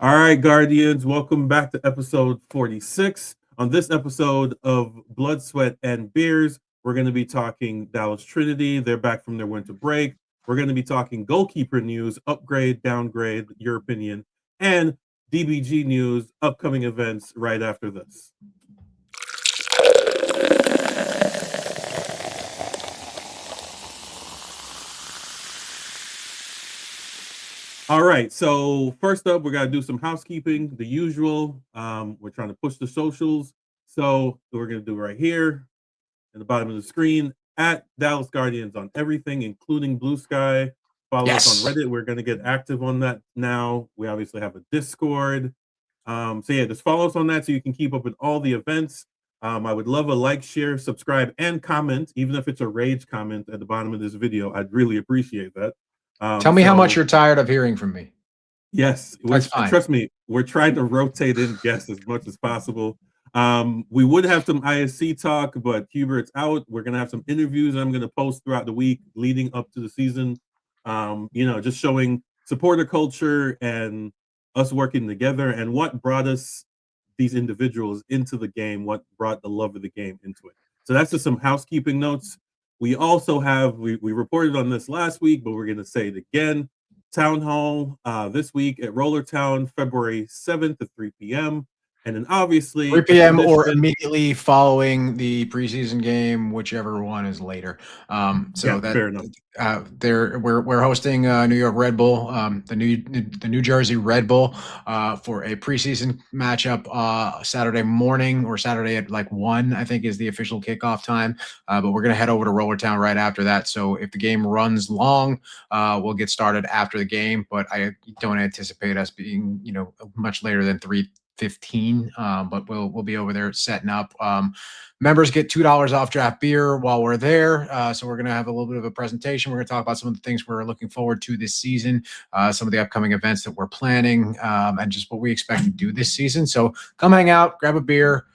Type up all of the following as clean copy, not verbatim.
All right, Guardians, welcome back to episode 46. On this episode of Blood, Sweat, and Beers, we're going to be talking Dallas Trinity. They're back from their winter break. We're going to be talking goalkeeper news, upgrade, downgrade, your opinion, and DBG news, upcoming events right after this. All right, so first up, we got to do some housekeeping, the usual. We're trying to push the socials. So we're going to do right here at the bottom of the screen at Dallas Guardians on everything, including Blue Sky. Follow us on Reddit. We're going to get active on that now. We obviously have a Discord. So yeah, just follow us on that so you can keep up with all the events. I would love a like, share, subscribe, and comment, even if it's a rage comment at the bottom of this video. I'd really appreciate that. Tell me how much you're tired of hearing from me. Yes, That's fine. Trust me, we're trying to rotate in guests as much as possible. We would have some ISC talk, but Hubert's out. We're gonna have some interviews I'm gonna post throughout the week leading up to the season. Just showing supporter culture and us working together and what brought us these individuals into the game, what brought the love of the game into it. So that's just some housekeeping notes. We also have we reported on this last week, but we're gonna say it again. Town Hall this week at Roller Town, February 7th at 3 p.m. And then obviously 3 p.m. or immediately following the preseason game, whichever one is later. Fair enough. We're hosting New York Red Bull, the New Jersey Red Bull, for a preseason matchup Saturday morning or Saturday at like 1, I think is the official kickoff time. But we're gonna head over to Roller Town right after that. So if the game runs long, we'll get started after the game. But I don't anticipate us being much later than 3:15, but we'll be over there setting up. Members get $2 off draft beer while we're there. So we're going to have a little bit of a presentation. We're going to talk about some of the things we're looking forward to this season, some of the upcoming events that we're planning, and just what we expect to do this season. So come hang out, grab a beer.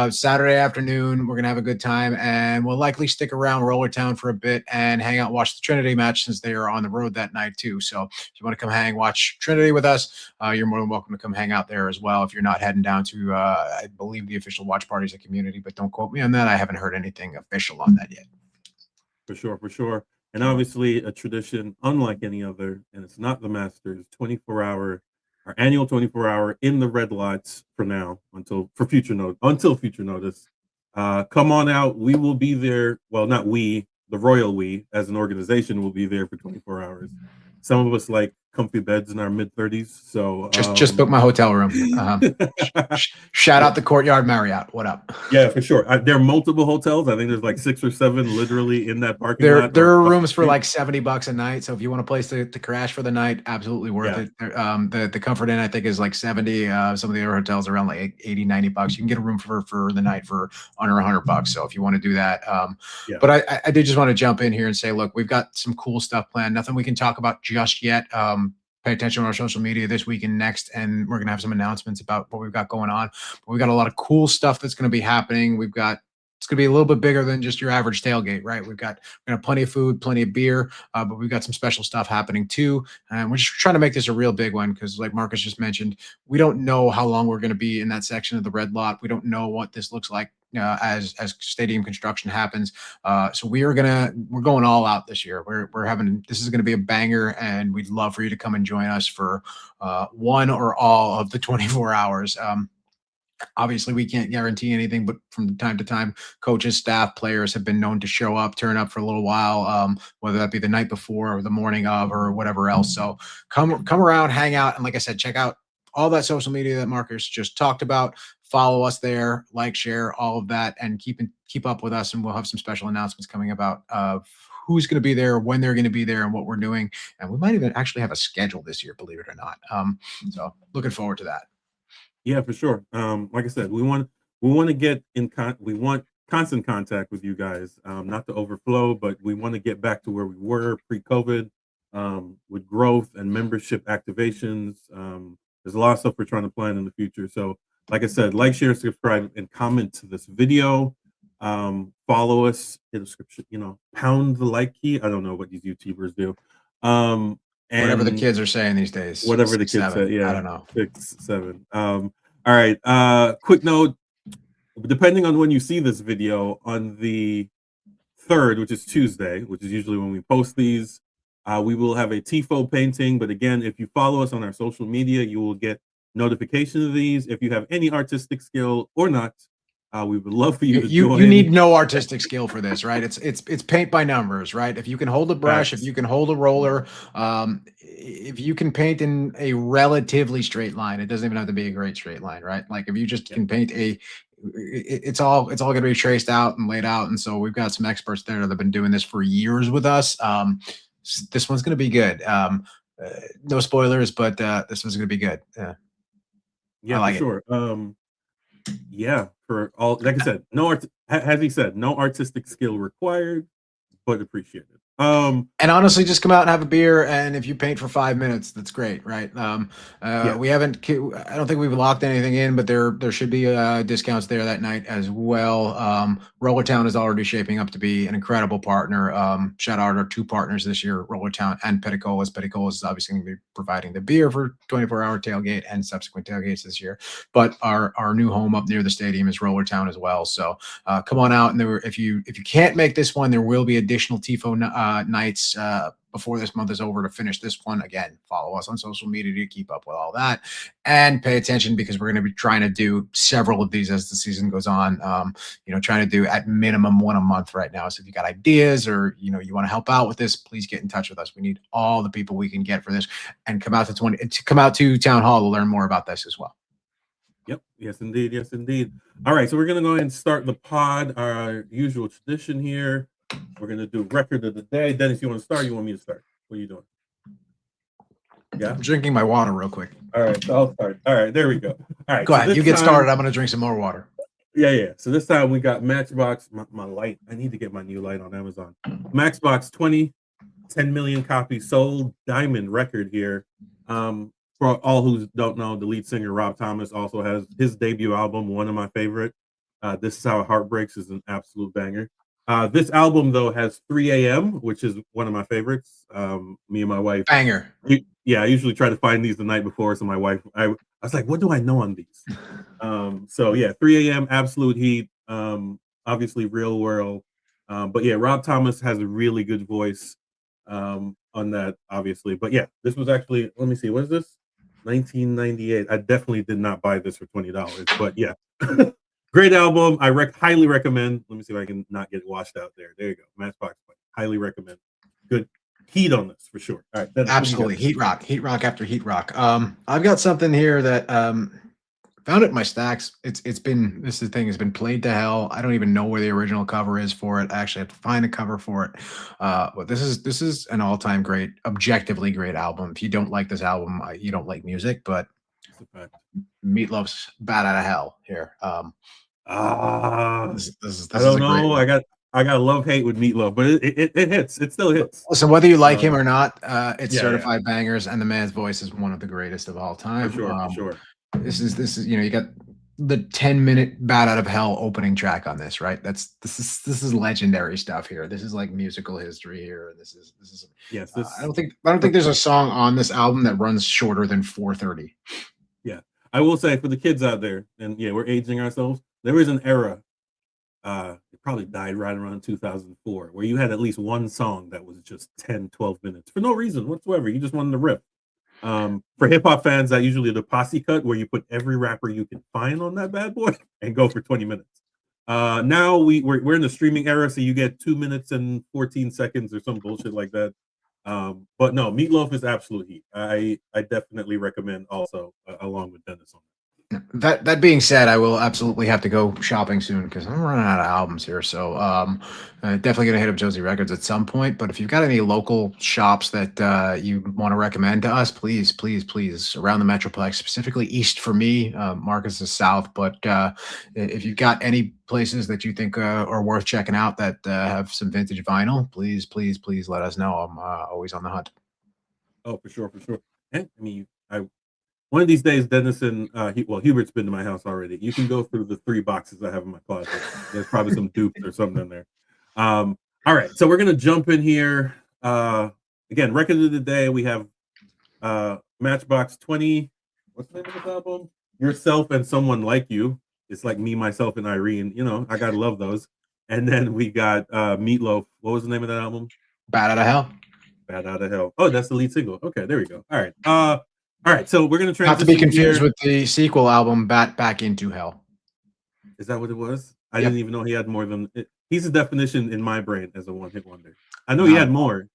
Saturday afternoon, we're gonna have a good time, and we'll likely stick around Roller Town for a bit and hang out, watch the Trinity match since they are on the road that night too. So if you want to come watch Trinity with us, you're more than welcome to come hang out there as well. If you're not heading down to, I believe the official watch party is a community, but don't quote me on that. I haven't heard anything official on that yet. For sure. And obviously a tradition unlike any other, and it's not the Masters, 24-hour, our annual 24-hour in the red lots for now until future notice. Come on out. We will be there. Well, not we, the royal we as an organization will be there for 24 hours. Some of us like comfy beds in our mid-30s. So just book my hotel room. Shout out the Courtyard Marriott. What up? Yeah, for sure. There are multiple hotels. I think there's like 6 or 7 literally in that parking lot. There are rooms for like $70 a night. So if you want a place to crash for the night, absolutely worth it. The Comfort Inn, I think, is like 70. Some of the other hotels are around like 80, $90. You can get a room for the night for under $100. So if you want to do that. But I did just want to jump in here and say, look, we've got some cool stuff planned. Nothing we can talk about just yet. Pay attention on our social media this week and next, and we're going to have some announcements about what we've got going on. But we've got a lot of cool stuff that's going to be happening. It's going to be a little bit bigger than just your average tailgate, right? We're going to have plenty of food, plenty of beer, but we've got some special stuff happening too. And we're just trying to make this a real big one because, like Marcus just mentioned, we don't know how long we're going to be in that section of the red lot. We don't know what this looks like as stadium construction happens. So we're going all out this year. This is going to be a banger, and we'd love for you to come and join us for one or all of the 24 hours. Obviously, we can't guarantee anything, but from time to time, coaches, staff, players have been known to show up, turn up for a little while, whether that be the night before or the morning of or whatever else. So come around, hang out, and like I said, check out all that social media that Marcus just talked about. Follow us there, like, share, all of that, and keep up with us. And we'll have some special announcements coming about of who's going to be there, when they're going to be there, and what we're doing. And we might even actually have a schedule this year, believe it or not. So looking forward to that. Yeah, for sure. Like I said, we want we want constant contact with you guys, not to overflow, but we want to get back to where we were pre-COVID, with growth and membership activations. There's a lot of stuff we're trying to plan in the future. So like I said, like, share, subscribe, and comment to this video. Follow us in the description, pound the like key. I don't know what these YouTubers do. Whatever the And kids are saying these days. whatever the 6, kids 7. say, yeah, I don't know. 6, 7. All right. Quick note: depending on when you see this video, on the 3rd, which is Tuesday, which is usually when we post these, we will have a TIFO painting. But again, if you follow us on our social media, you will get notification of these. If you have any artistic skill or not, we would love for you to join. You need no artistic skill for this, right? It's paint by numbers, right? If you can hold a brush, if you can hold a roller, if you can paint in a relatively straight line, it doesn't even have to be a great straight line, right? Like if you just can paint it's all going to be traced out and laid out. And so we've got some experts there that have been doing this for years with us. This one's going to be good. No spoilers, but this one's going to be good. Yeah, like for sure. Yeah, for all, like I said, as he said, no artistic skill required, but appreciated. And honestly, just come out and have a beer, and if you paint for 5 minutes, that's great, right? We haven't, I don't think we've locked anything in, but there should be discounts there that night as well. Roller Town is already shaping up to be an incredible partner. Shout out our 2 partners this year, Roller Town and Petticolas. Petticolas is obviously going to be providing the beer for 24-hour tailgate and subsequent tailgates this year. But our new home up near the stadium is Roller Town as well. So come on out, and if you can't make this one, there will be additional TIFO nights before this month is over to finish this one. Again, follow us on social media to keep up with all that, and pay attention because we're going to be trying to do several of these as the season goes on. Trying to do at minimum 1 a month right now. So if you got ideas or you want to help out with this, please get in touch with us. We need all the people we can get for this, and come out to Town Hall to learn more about this as well. Yep. Yes, indeed. Yes, indeed. All right. So we're going to go ahead and start the pod. Our usual tradition here. We're going to do record of the day. Dennis, you want to start? You want me to start? What are you doing? Yeah. I'm drinking my water real quick. All right. So I'll start. All right. There we go. All right. Go ahead. You get started. I'm going to drink some more water. Yeah. So this time we got Matchbox. My light. I need to get my new light on Amazon. Matchbox 20, 10 million copies sold. Diamond record here. For all who don't know, the lead singer Rob Thomas also has his debut album, one of my favorite. This Is How It Heartbreaks is an absolute banger. This album though has 3 a.m., which is one of my favorites. Me and my wife. Banger. I usually try to find these the night before. So my wife, I was like, what do I know on these? So yeah, 3 a.m. absolute heat. Obviously Real World. But yeah, Rob Thomas has a really good voice on that, obviously. But yeah, this was actually, let me see, what is this? 1998. I definitely did not buy this for $20, but yeah. Great album. I highly recommend. Let me see if I can not get washed out there. There you go. Matchbox. Highly recommend. Good heat on this for sure. All right. Absolutely. Heat rock after heat rock. I've got something here that found it in my stacks. This thing has been played to hell. I don't even know where the original cover is for it. I actually have to find a cover for it. But this is an all-time great, objectively great album. If you don't like this album, you don't like music, but Meatloaf's Bad Out of Hell here. I don't know. I got love-hate with Meatloaf, but it hits. It still hits. So whether you like him or not, it's certified bangers, and the man's voice is one of the greatest of all time. For sure. This is you got the 10-minute Bad Out of Hell opening track on this, right? This is legendary stuff here. This is like musical history here. This is yes. I don't think there's a song on this album that runs shorter than 4:30. Yeah, I will say for the kids out there, and yeah, we're aging ourselves. There was an era, it probably died right around 2004, where you had at least one song that was just 10, 12 minutes for no reason whatsoever. You just wanted to rip. For hip hop fans, that usually the posse cut, where you put every rapper you can find on that bad boy and go for 20 minutes. Now we're in the streaming era, so you get 2 minutes and 14 seconds or some bullshit like that. But no, Meatloaf is absolute heat. I definitely recommend also, along with Dennis on that. That being said, I will absolutely have to go shopping soon because I'm running out of albums here. So definitely gonna hit up Josie Records at some point. But if you've got any local shops that you want to recommend to us, please around the Metroplex, specifically east for me. Marcus is south, but if you've got any places that you think are worth checking out that have some vintage vinyl, please let us know. I'm always on the hunt. Oh, for sure. And, I mean, one of these days, Dennis and Hubert's been to my house already. You can go through the 3 boxes I have in my closet. There's probably some dupes or something in there. All right, so we're gonna jump in here. Again, record of the day. We have Matchbox 20. What's the name of this album? Yourself and Someone Like You. It's like Me, Myself, and Irene. You know, I gotta love those. And then we got Meatloaf. What was the name of that album? Bad Out of Hell. Bad Out of Hell. Oh, that's the lead single. Okay, there we go. All right. All right. So we're gonna transition. Not to be confused with the sequel album, Back Into Hell. Is that what it was? I didn't even know he had more than. He's a definition in my brain as a one-hit wonder. I know he had more.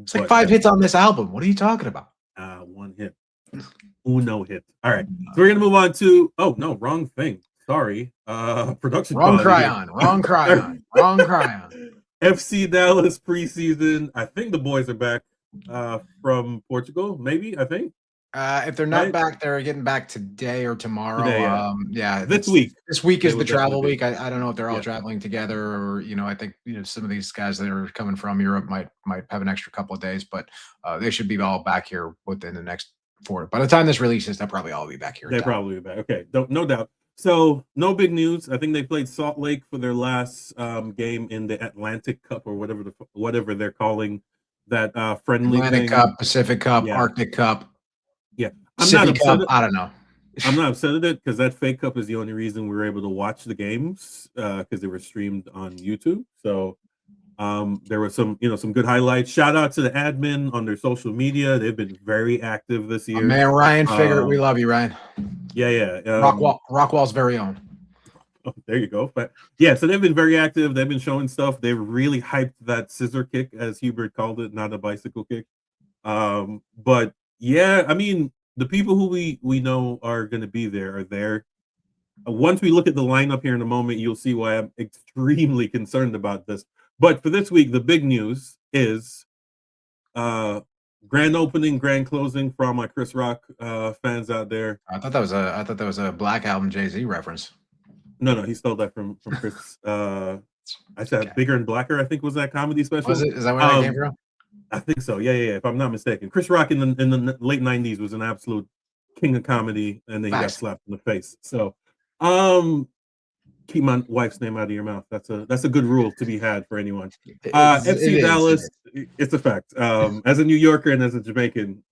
It's like 5 hits on this album. What are you talking about? One hit. Uno hit. All right. So we're gonna move on to. Oh no, wrong thing. Sorry. Production. Wrong cryon. Wrong cryon. Wrong cryon. FC Dallas preseason. I think the boys are back from Portugal. Maybe. I think. If they're not back, they're getting back today or tomorrow. Today, this week. This week is the travel week. I don't know if they're all traveling together, or I think some of these guys that are coming from Europe might have an extra couple of days, but they should be all back here within the next 4. By the time this releases, they'll probably all be back here. They'll probably be back. Okay, no doubt. So no big news. I think they played Salt Lake for their last game in the Atlantic Cup or whatever they're calling that friendly Atlantic thing. Cup, Pacific Cup, Arctic Cup. Yeah, I'm not upset. I don't know. I'm not upset at it because that fake cup is the only reason we were able to watch the games because they were streamed on YouTube. So there were some good highlights. Shout out to the admin on their social media. They've been very active this year. Man, Ryan Figure, we love you, Ryan. Yeah. Rockwall's very own. Oh, there you go. But yeah, so they've been very active. They've been showing stuff. They really hyped that scissor kick, as Hubert called it, not a bicycle kick. But yeah, I mean, the people who we know are going to be there are there. Once we look at the lineup here in a moment, you'll see why I'm extremely concerned about this. But for this week, the big news is grand opening, grand closing for all my Chris Rock fans out there. I thought that was a Black Album Jay-Z reference. No, he stole that from Chris. I said Bigger and Blacker, I think was that comedy special. Was it? Is that where that came from? I think so. Yeah. If I'm not mistaken, Chris Rock in the late '90s was an absolute king of comedy, and then he got slapped in the face. So, keep my wife's name out of your mouth. That's a good rule to be had for anyone. FC Dallas, it's a fact. As a New Yorker and as a Jamaican,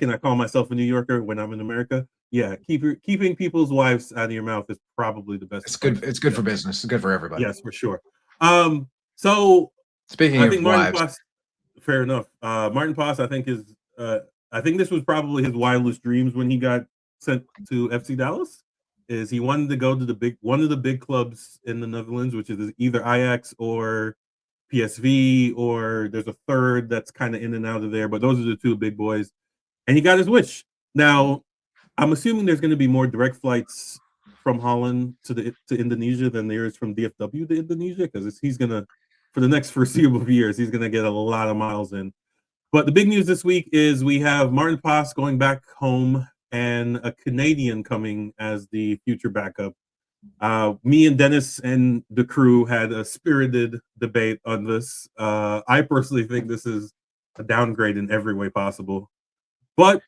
I call myself a New Yorker when I'm in America. Yeah, keeping people's wives out of your mouth is probably the best. It's good. It's good for business. It's good for everybody. Yes, for sure. So speaking of wives, Poss, fair enough. Martin Poss, I think this was probably his wildest dreams when he got sent to FC Dallas. Is he wanted to go to one of the big clubs in the Netherlands, which is either Ajax or PSV, or there's a third that's kind of in and out of there, but those are the two big boys. And he got his wish. Now, I'm assuming there's going to be more direct flights from Holland to Indonesia than there is from DFW to Indonesia, because he's going to, for the next foreseeable years, he's going to get a lot of miles in. But the big news this week is we have Martin Poss going back home and a Canadian coming as the future backup. Me and Dennis and the crew had a spirited debate on this. I personally think this is a downgrade in every way possible. But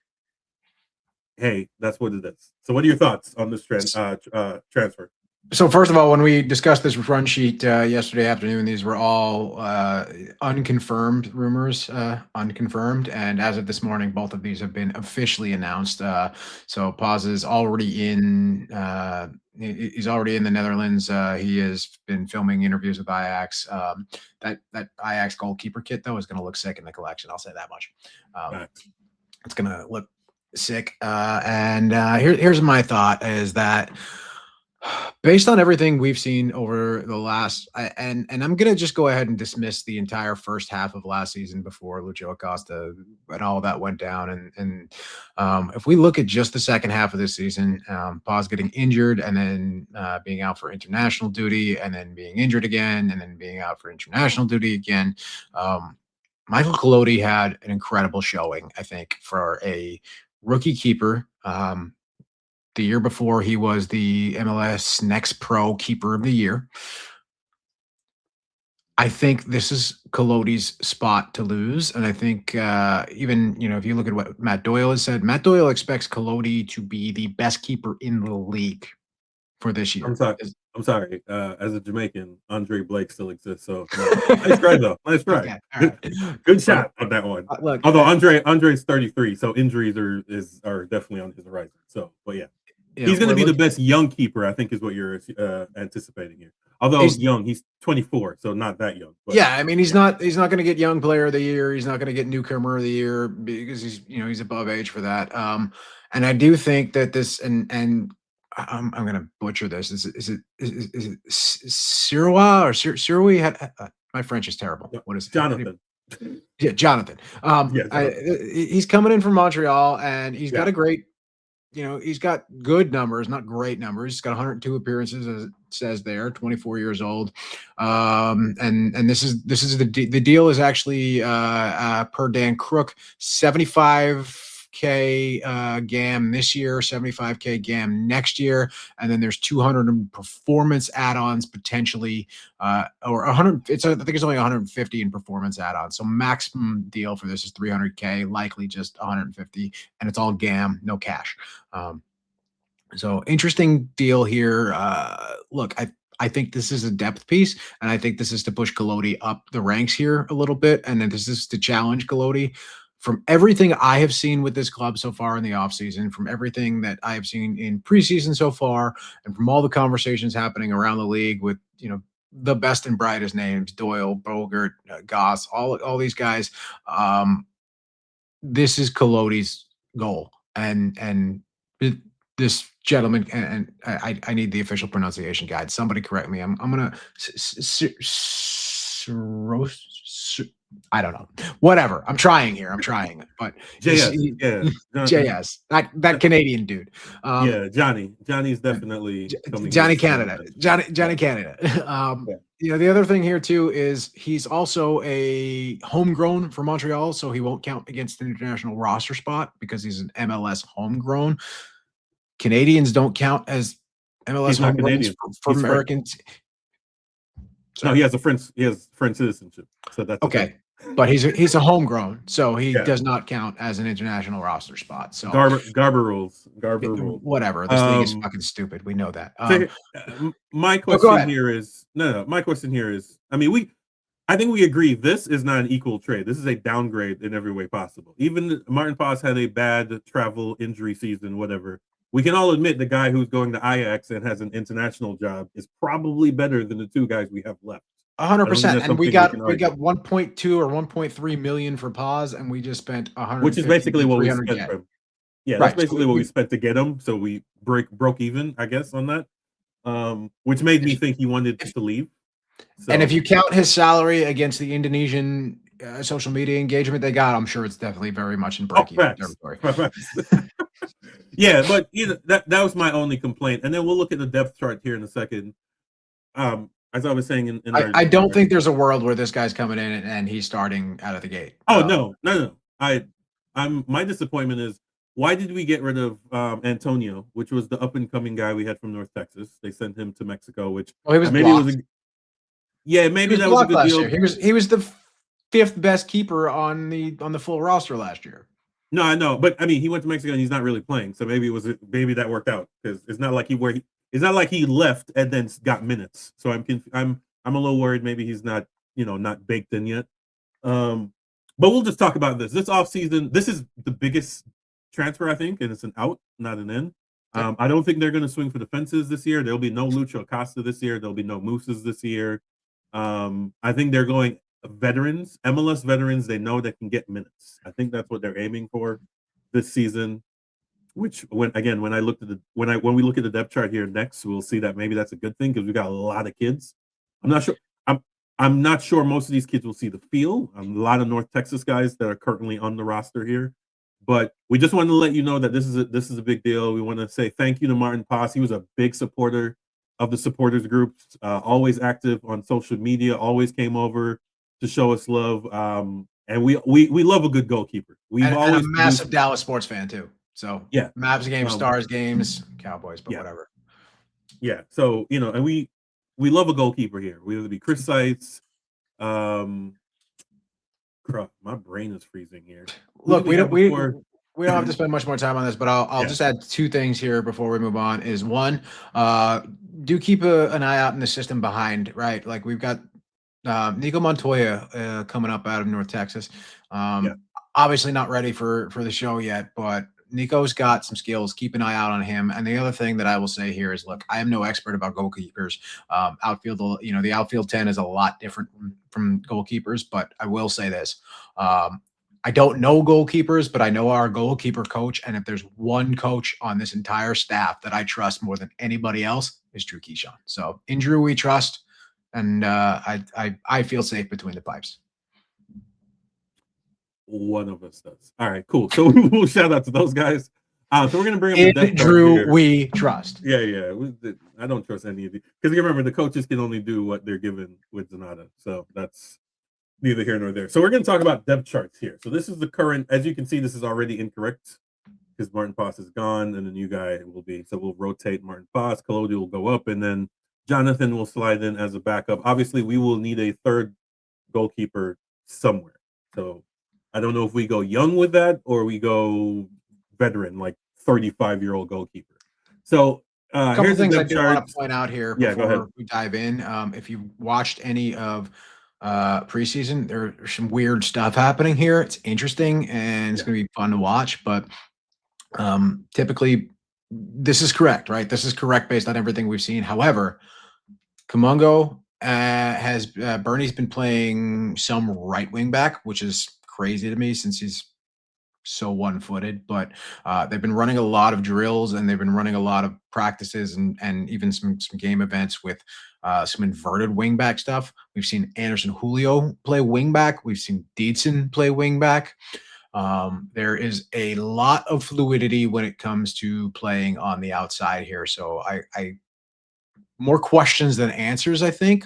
hey, that's what it is. So what are your thoughts on this transfer? So first of all, when we discussed this run sheet yesterday afternoon, these were all unconfirmed rumors, unconfirmed. And as of this morning, both of these have been officially announced. So Poss is already in. He's already in the Netherlands. He has been filming interviews with Ajax. That Ajax goalkeeper kit though is going to look sick in the collection. I'll say that much. It's going to look sick. And here's my thought is that, based on everything we've seen over the last, and I'm going to just go ahead and dismiss the entire first half of last season before Lucho Acosta and all that went down. And if we look at just the second half of this season, Poss getting injured and then being out for international duty and then being injured again and then being out for international duty again. Michael Collodi had an incredible showing, I think, for a rookie keeper. The year before, he was the MLS Next Pro Keeper of the Year. I think this is Collodi's spot to lose. And I think even, if you look at what Matt Doyle has said, Matt Doyle expects Collodi to be the best keeper in the league for this year. I'm sorry. As a Jamaican, Andre Blake still exists. So nice try though. Nice try. Okay, all right. Good shot on that one. Look, Although Andre's 33, so injuries are definitely on his horizon. So, but yeah, he's going to be the best young keeper, I think, is what you're anticipating here. Although he's 24, so not that young. But, yeah, I mean, he's not going to get young player of the year. He's not going to get newcomer of the year because he's above age for that. And I do think that this and I'm going to butcher this. Is it Sirois or Sirois? My French is terrible. What is it? Jonathan? Yeah, Jonathan. He's coming in from Montreal, and he's got a great. He's got good numbers, not great numbers. He's got 102 appearances, as it says there, 24 years old. And this is the deal is actually per Dan Crook, 75K GAM this year, 75K GAM next year, and then there's 200 performance add-ons potentially, or 100. I think it's only 150 in performance add-ons. So maximum deal for this is 300K, likely just 150, and it's all GAM, no cash. So interesting deal here. Look, I think this is a depth piece, and I think this is to push Goloti up the ranks here a little bit, and then this is to challenge Goloti. From everything I have seen with this club so far in the offseason, from everything that I have seen in preseason so far, and from all the conversations happening around the league with, the best and brightest names, Doyle, Bogert, Goss, all these guys, this is Coloti's goal. And this gentleman, and I need the official pronunciation guide. Somebody correct me. I'm going to I don't know. Whatever. I'm trying, but JS, that Canadian dude. Johnny's definitely Johnny Canada. Johnny Canada. The other thing here too is he's also a homegrown for Montreal, so he won't count against the international roster spot because he's an MLS homegrown. Canadians don't count as MLS homegrown for Americans. No, he has French citizenship, so that's okay. But he's a homegrown, so he does not count as an international roster spot. So Garber rules. Whatever. This league is fucking stupid. We know that. My question here is my question here is, I think we agree this is not an equal trade. This is a downgrade in every way possible. Even Martin Paz had a bad travel injury season, whatever. We can all admit the guy who's going to Ajax and has an international job is probably better than the two guys we have left. 100%. And we got 1.2 or 1.3 million for Paz, and we just spent 100, which is basically what we spent for him. Yeah, that's basically what we spent to get him. So we broke even, I guess, on that. Which made me think he wanted to leave. So, and if you count his salary against the Indonesian social media engagement they got, I'm sure it's definitely very much in break-even territory. Yeah, but that was my only complaint. And then we'll look at the depth chart here in a second. As I was saying, I don't think there's a world where this guy's coming in and he's starting out of the gate. Oh no. My disappointment is, why did we get rid of Antonio, which was the up and coming guy we had from North Texas? They sent him to Mexico, which he was maybe blocked. Maybe that was a good deal. He was the fifth best keeper on the full roster last year. No, I know, but he went to Mexico and he's not really playing, so maybe that worked out, because it's not like he left and then got minutes. So I'm a little worried. Maybe he's not not baked in yet. But we'll just talk about this offseason. This is the biggest transfer, I think, and it's an out, not an in. I don't think they're going to swing for the fences this year. There'll be no Lucho Acosta this year. There'll be no Mooses this year. I think they're going veterans, MLS veterans. They know they can get minutes. I think that's what they're aiming for this season. Which when we look at the depth chart here next, we'll see that maybe that's a good thing, because we got a lot of kids. I'm not sure. I'm not sure most of these kids will see the field. A lot of North Texas guys that are currently on the roster here, but we just wanted to let you know that this is a big deal. We want to say thank you to Martin Paz. He was a big supporter of the supporters groups, always active on social media, always came over to show us love. And we love a good goalkeeper. I'm a massive Dallas sports fan too. So yeah, Mavs games, Stars games, Cowboys, but whatever. Yeah. So, and we love a goalkeeper here. Whether it be Chris Seitz. My brain is freezing here. Look, we don't have to spend much more time on this, but I'll just add two things here before we move on. Is one, do keep an eye out in the system behind, right? Like we've got Nico Montoya coming up out of North Texas. Yeah. Obviously not ready for the show yet, but Nico's got some skills. Keep an eye out on him. And the other thing that I will say here is, look, I am no expert about goalkeepers. Outfield, the outfield 10 is a lot different from goalkeepers, but I will say this. I don't know goalkeepers, but I know our goalkeeper coach. And if there's one coach on this entire staff that I trust more than anybody else, is Drew Keyshawn. So in Drew, we trust. And I feel safe between the pipes. One of us does. All right, cool. So we'll shout out to those guys. So we're gonna bring up the Drew. Here. We trust. Yeah. I don't trust any of these because you remember the coaches can only do what they're given with Zanata. So that's neither here nor there. So we're gonna talk about depth charts here. So this is the current. As you can see, this is already incorrect because Martin Paz is gone, and the new guy will be. So we'll rotate Martin Paz. Kalodi will go up, and then Jonathan will slide in as a backup. Obviously, we will need a third goalkeeper somewhere. So I don't know if we go young with that or we go veteran, like 35-year-old goalkeeper. So a couple things I do want to point out here before we dive in. If you watched any of preseason, there's some weird stuff happening here. It's interesting and it's going to be fun to watch, but typically this is correct, right? This is correct based on everything we've seen. However, Kamungo Bernie's been playing some right wing back, which is crazy to me since he's so one-footed, but they've been running a lot of drills and they've been running a lot of practices and even some game events with some inverted wingback stuff. We've seen Anderson Julio play wingback. We've seen Deedson play wingback. There is a lot of fluidity when it comes to playing on the outside here. So I more questions than answers, I think.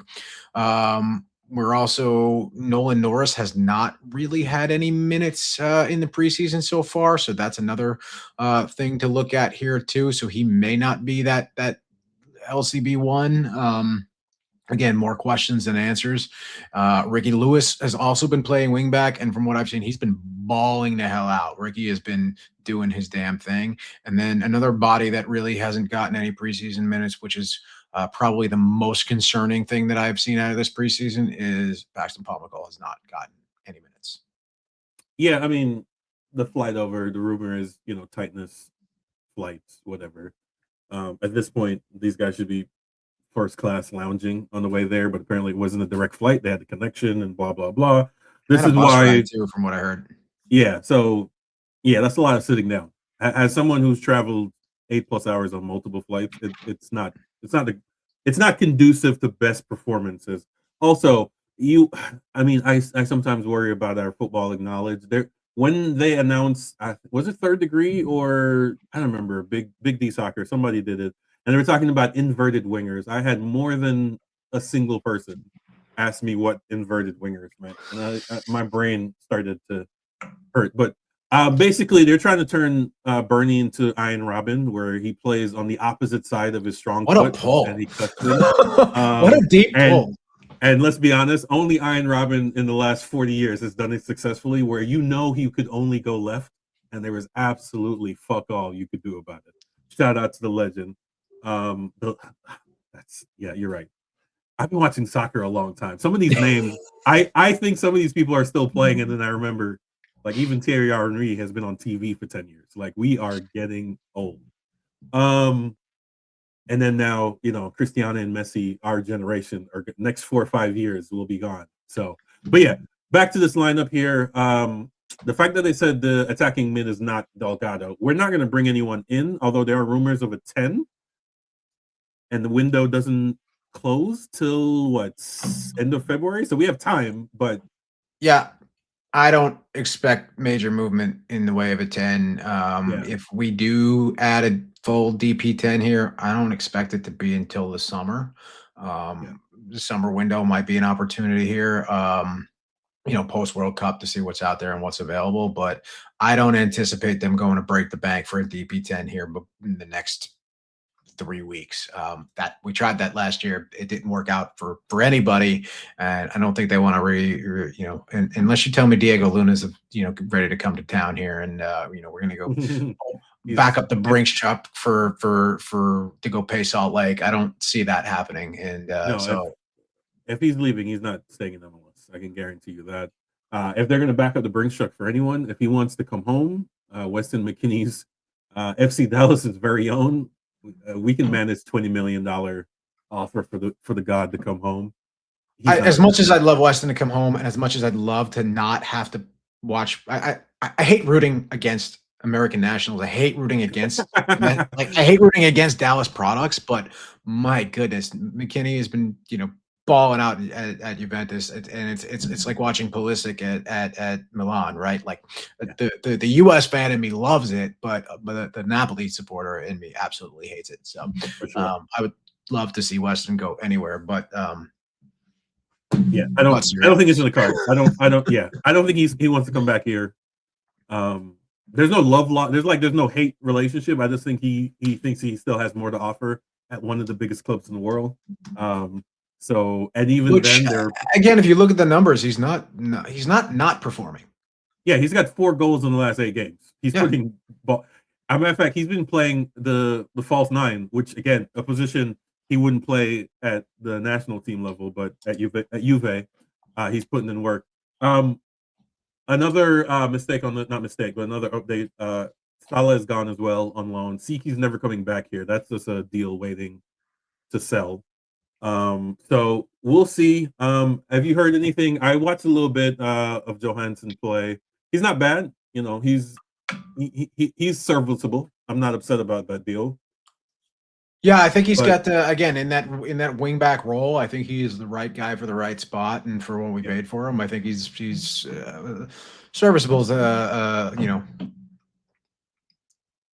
We're also, Nolan Norris has not really had any minutes in the preseason so far. So that's another thing to look at here too. So he may not be that LCB one. Again, more questions than answers. Ricky Lewis has also been playing wingback. And from what I've seen, he's been balling the hell out. Ricky has been doing his damn thing. And then another body that really hasn't gotten any preseason minutes, which is probably the most concerning thing that I've seen out of this preseason, is Paxton Pomykal has not gotten any minutes. Yeah, I mean, the flight over, the rumor is, tightness, flights, whatever. At this point, these guys should be first class lounging on the way there, but apparently it wasn't a direct flight. They had the connection and blah, blah, blah. This is why, too, from what I heard. Yeah, so, yeah, that's a lot of sitting down. As someone who's traveled 8+ hours on multiple flights, it's not conducive to best performances. Also, I sometimes worry about our footballing knowledge. When they announced, was it Third Degree or I don't remember, Big D Soccer, somebody did it, and they were talking about inverted wingers. I had more than a single person ask me what inverted wingers meant, and my brain started to hurt. But basically, they're trying to turn Bernie into Ian Robin, where he plays on the opposite side of his strong foot. What a pull! And he cuts in. What a deep pull! And let's be honest, only Ian Robin in the last 40 years has done it successfully, where he could only go left, and there was absolutely fuck all you could do about it. Shout out to the legend. You're right. I've been watching soccer a long time. Some of these names, I think some of these people are still playing, and then I remember, like, even Thierry Henry has been on TV for 10 years. Like, we are getting old. And then now, Cristiano and Messi, our generation, or next 4 or 5 years will be gone. So, but yeah, back to this lineup here. The fact that they said the attacking mid is not Delgado, we're not going to bring anyone in, although there are rumors of a 10, and the window doesn't close till end of February. So we have time, but yeah. I don't expect major movement in the way of a 10. If we do add a full DP10 here, I don't expect it to be until the summer. The summer window might be an opportunity here, post World Cup, to see what's out there and what's available. But I don't anticipate them going to break the bank for a DP10 here in the next 3 weeks. That we tried that last year. It didn't work out for anybody. And I don't think they want to unless you tell me Diego Luna's, ready to come to town here and, we're going to go back up the Brinks truck for to go pay Salt Lake. I don't see that happening. And No, so if he's leaving, he's not staying in MLS. I can guarantee you that. If they're going to back up the Brinks truck for anyone, if he wants to come home, Weston McKennie's FC Dallas's very own, we can manage $20 million offer for the God to come home. As much as I'd love Weston to come home, and as much as I'd love to not have to watch, I hate rooting against American nationals. I hate rooting against I hate rooting against Dallas products, but my goodness, McKennie has been balling out at Juventus, and it's like watching Pulisic at Milan, right? Like the US fan in me loves it, but the Napoli supporter in me absolutely hates it. So I would love to see Weston go anywhere, but yeah, I don't think it's in the cards. I don't think he wants to come back here. There's no there's no hate relationship. I just think he thinks he still has more to offer at one of the biggest clubs in the world. So, and even then, again, if you look at the numbers, he's not performing. Yeah, he's got 4 goals in the last 8 games. He's putting ball. As a matter of fact, he's been playing the false 9, which again, a position he wouldn't play at the national team level, but at Juve, he's putting in work. Another another update. Salah is gone as well on loan. Siki's never coming back here. That's just a deal waiting to sell. So we'll see. Have you heard anything? I watched a little bit of Johansson play. He's not bad. He's serviceable. I'm not upset about that deal. Yeah, I think he's got again in that wing back role. I think he is the right guy for the right spot and for what we paid for him. I think he's serviceable.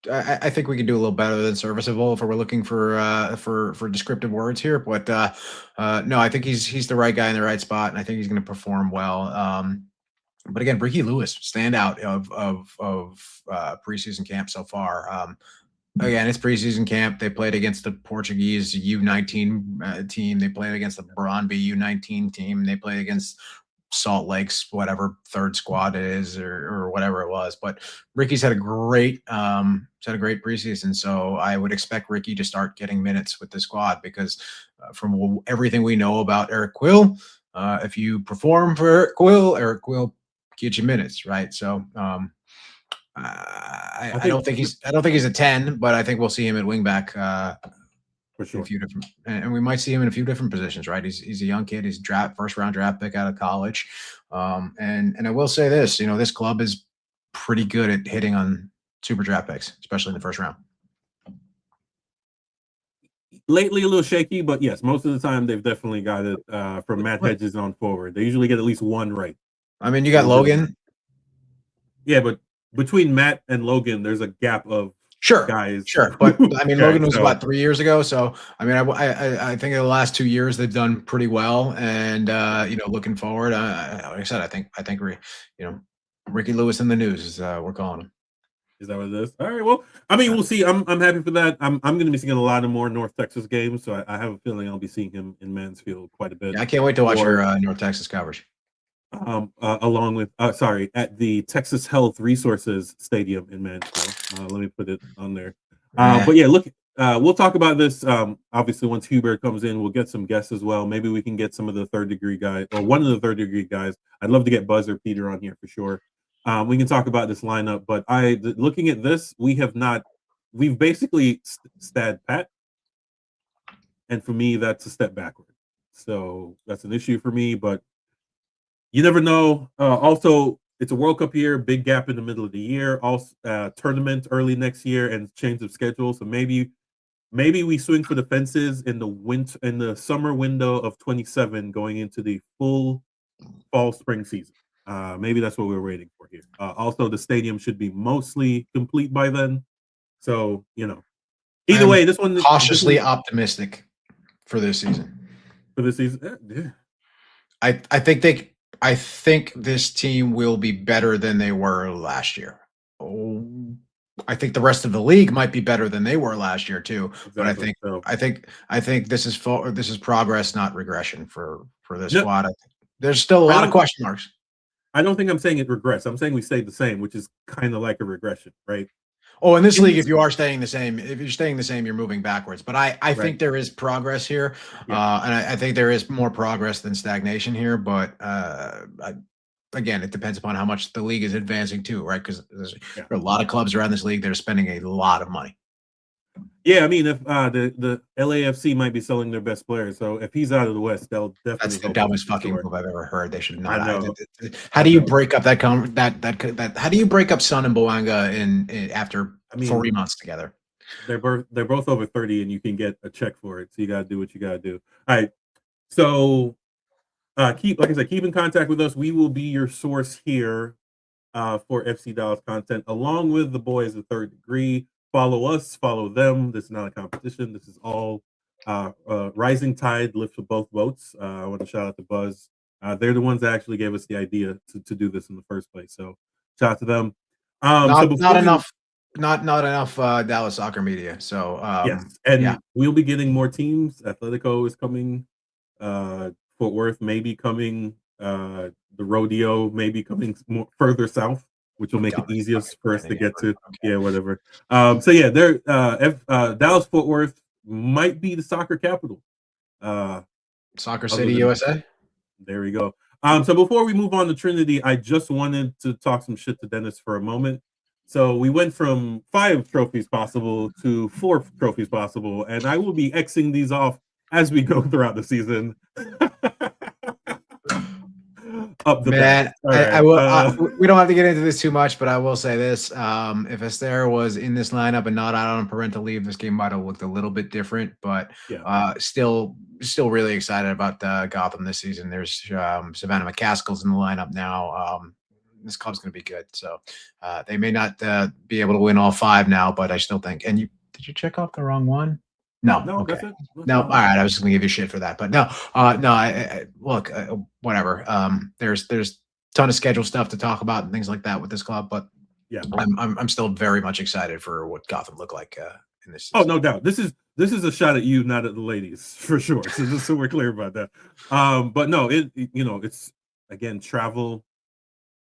I think we can do a little better than serviceable if we're looking for descriptive words here. But no, I think he's the right guy in the right spot, and I think he's going to perform well. But again, Ricky Lewis, standout of preseason camp so far. Again, it's preseason camp. They played against the Portuguese U19 team. They played against the Brøndby U19 team. They played against Salt Lake's whatever third squad it is or whatever it was. But Ricky's had a great preseason. So I would expect Ricky to start getting minutes with the squad because from everything we know about Eric Quill, if you perform for Eric Quill gets you minutes, right? So I don't think he's a 10, but I think we'll see him at wingback for sure. A few different, and we might see him in a few different positions, right? He's a young kid. He's first round draft pick out of college, and I will say this: this club is pretty good at hitting on super draft picks, especially in the first round. Lately, a little shaky, but yes, most of the time they've definitely got it from Matt Hedges on forward. They usually get at least one right. I mean, you got Logan. Yeah, but between Matt and Logan, there's a gap of guys. Sure, but I mean, Logan was about 3 years ago, so I mean, I think in the last 2 years they've done pretty well, and looking forward, like I said, I think Ricky Lewis in the news is we're calling him. Is that what it is? All right. Well, I mean, we'll see. I'm happy for that. I'm going to be seeing a lot of more North Texas games, so I have a feeling I'll be seeing him in Mansfield quite a bit. Yeah, I can't wait to watch your North Texas coverage. Along with at the Texas Health Resources Stadium in Mansfield. Let me put it on there. But yeah, look, we'll talk about this. Obviously, once Hubert comes in, we'll get some guests as well. Maybe we can get some of the third degree guys or one of the third degree guys. I'd love to get Buzz or Peter on here for sure. We can talk about this lineup, but looking at this, we've basically stad pat, and for me, that's a step backward. So that's an issue for me, but you never know. Also, it's a World Cup year, big gap in the middle of the year. Also, tournament early next year and change of schedule. So maybe we swing for the fences in the summer window of 27, going into the full fall spring season. Maybe that's what we're waiting for here. Also, the stadium should be mostly complete by then. So either way, this one cautiously optimistic for this season. Yeah. I think this team will be better than they were last year. I think the rest of the league might be better than they were last year too. Exactly. But I think this is progress, not regression for this squad. There's still a lot of question marks. I don't think I'm saying it regress. I'm saying we stayed the same, which is kind of like a regression, right? Oh, in this In league, this- if you're staying the same, you're moving backwards. But I think there is progress here, and I think there is more progress than stagnation here. But again, it depends upon how much the league is advancing too, right? Because there are a lot of clubs around this league that are spending a lot of money. Yeah, I mean, if the LAFC might be selling their best players, so if he's out of the West, they'll definitely. That's the help dumbest for fucking sure. move I've ever heard. They should not. I know. How do you break up that? How do you break up Son and Boanga in after 3 months together? They're both over 30, and you can get a check for it. So you got to do what you got to do. All right. So keep in contact with us. We will be your source here for FC Dallas content, along with the boys of Third Degree. Follow us, follow them. This is not a competition. This is all rising tide lifts both boats. I want to shout out to Buzz. They're the ones that actually gave us the idea to do this in the first place. So shout out to them. Not enough Dallas soccer media. So yes, and we'll be getting more teams. Atletico is coming. Fort Worth may be coming. The rodeo may be coming more further south, which will make it easiest for us to get to. Okay. Yeah, whatever. So yeah, there. Dallas Fort Worth might be the soccer capital. Soccer City, USA. There we go. So before we move on to Trinity, I just wanted to talk some shit to Dennis for a moment. So we went from 5 trophies possible to 4 trophies possible, and I will be Xing these off as we go throughout the season. Up the man, I will. We don't have to get into this too much, but I will say this: if Esther was in this lineup and not out on parental leave, this game might have looked a little bit different. But still really excited about Gotham this season. There's Savannah McCaskill's in the lineup now. This club's going to be good. So they may not be able to win all 5 now, but I still think. And did you check off the wrong one? No. Okay. That's it. No. All right. I was just gonna give you shit for that, but no. I look. Whatever. There's a ton of schedule stuff to talk about and things like that with this club, but yeah, I'm still very much excited for what Gotham look like in this season. Oh, no doubt. This is a shot at you, not at the ladies, for sure. So just so we're clear about that. But no, it's again travel.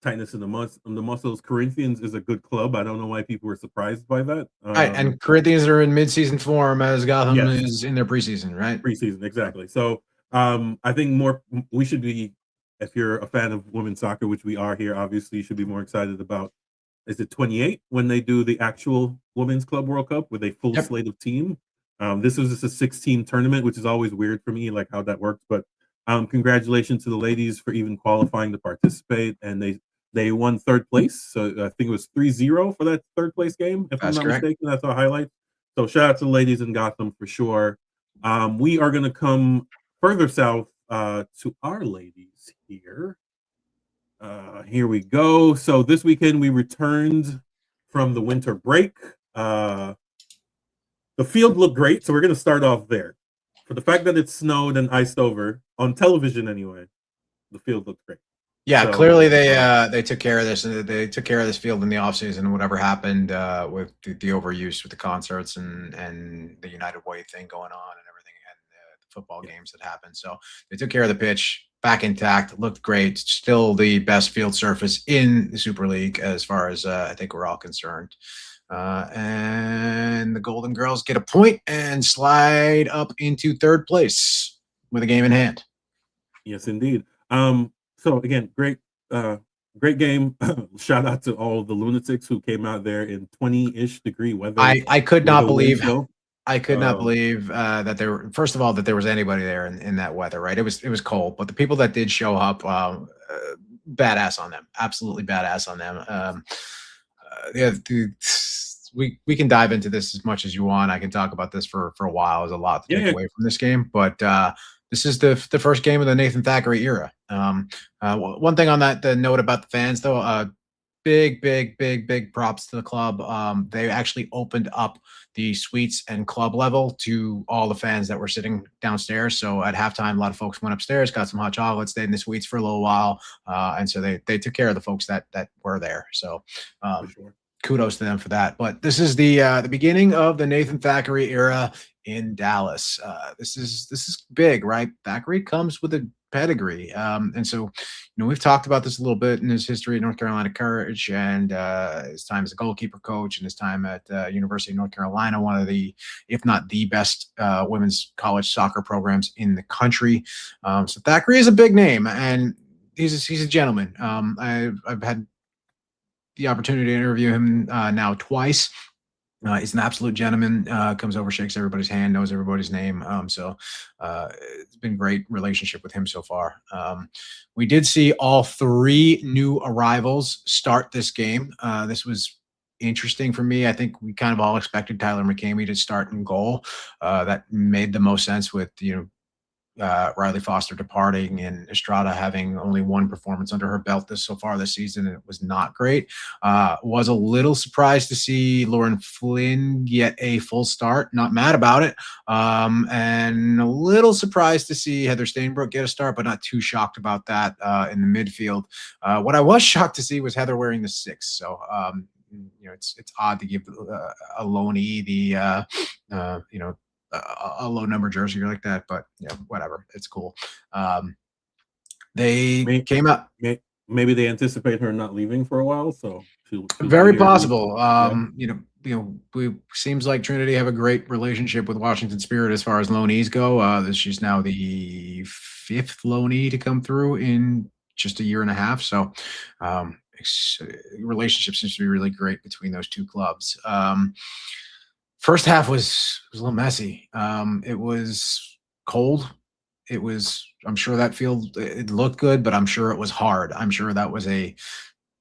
Tightness in the muscles. Corinthians is a good club. I don't know why people were surprised by that. Right, and Corinthians are in mid-season form as Gotham is in their preseason, right? Preseason, exactly. So I think we should be, if you're a fan of women's soccer, which we are here, obviously you should be more excited about, is it 28 when they do the actual Women's Club World Cup with a full slate of team? This was just a 6-team tournament, which is always weird for me, like how that works. But congratulations to the ladies for even qualifying to participate, and they won 3rd place. So I think it was 3-0 for that 3rd place game, if I'm not mistaken. That's our highlight. So shout out to the ladies in Gotham for sure. We are going to come further south to our ladies here. Here we go. So this weekend we returned from the winter break. The field looked great, so we're going to start off there. For the fact that it snowed and iced over, on television anyway, the field looked great. Yeah, so, clearly they took care of this. They took care of this field in the offseason. Whatever happened with the overuse with the concerts and the United Way thing going on and everything, and the football games that happened. So they took care of the pitch, back intact, looked great. Still the best field surface in the Super League as far as I think we're all concerned. And the Golden Girls get a point and slide up into 3rd place with a game in hand. Yes, indeed. So again, great game. Shout out to all the lunatics who came out there in 20-ish degree weather. I could not believe that there were, first of all, that there was anybody there in that weather, right? It was cold, but the people that did show up, badass on them. Absolutely badass on them. We can dive into this as much as you want. I can talk about this for a while. There's a lot to take away from this game, but this is the first game of the Nathan Thackeray era. One thing on the note about the fans, though, big props to the club. They actually opened up the suites and club level to all the fans that were sitting downstairs. So at halftime, a lot of folks went upstairs, got some hot chocolate, stayed in the suites for a little while, and so they took care of the folks that were there. So kudos to them for that. But this is the beginning of the Nathan Thackeray era in Dallas. This is big, right? Thackeray comes with a pedigree. And so, we've talked about this a little bit in his history at North Carolina Courage and his time as a goalkeeper coach and his time at University of North Carolina, one of the, if not the best women's college soccer programs in the country. So Thackeray is a big name, and he's a gentleman. I've had the opportunity to interview him now twice. He's an absolute gentleman, comes over, shakes everybody's hand, knows everybody's name. So it's been a great relationship with him so far. We did see all three new arrivals start this game. This was interesting for me. I think we kind of all expected Tyler McCamey to start in goal. That made the most sense with, Riley Foster departing and Estrada having only one performance under her belt so far this season. It was not great. Was a little surprised to see Lauren Flynn get a full start. Not mad about it. And a little surprised to see Heather Stainbrook get a start, but not too shocked about that in the midfield. What I was shocked to see was Heather wearing the 6. So, it's odd to give Aloni the, a low number jersey like that, but whatever. It's cool. They came up. Maybe they anticipate her not leaving for a while, so very possible. We seems like Trinity have a great relationship with Washington Spirit as far as loanees go. She's now the 5th loanee to come through in just a year and a half. So, relationship seems to be really great between those two clubs. First half was a little messy. It was cold. I'm sure that field, it looked good, but I'm sure it was hard. I'm sure that was a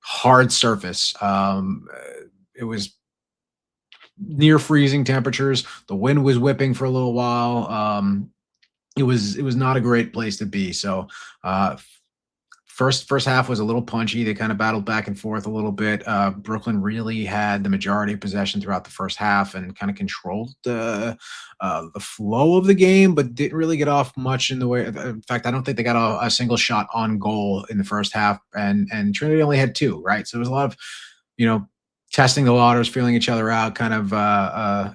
hard surface. It was near freezing temperatures. The wind was whipping for a little while. It was not a great place to be. So, First half was a little punchy. They kind of battled back and forth a little bit. Brooklyn really had the majority of possession throughout the first half and kind of controlled the flow of the game, but didn't really get off much in the way. In fact, I don't think they got a single shot on goal in the first half, and Trinity only had 2, right? So it was a lot of, testing the waters, feeling each other out, kind of,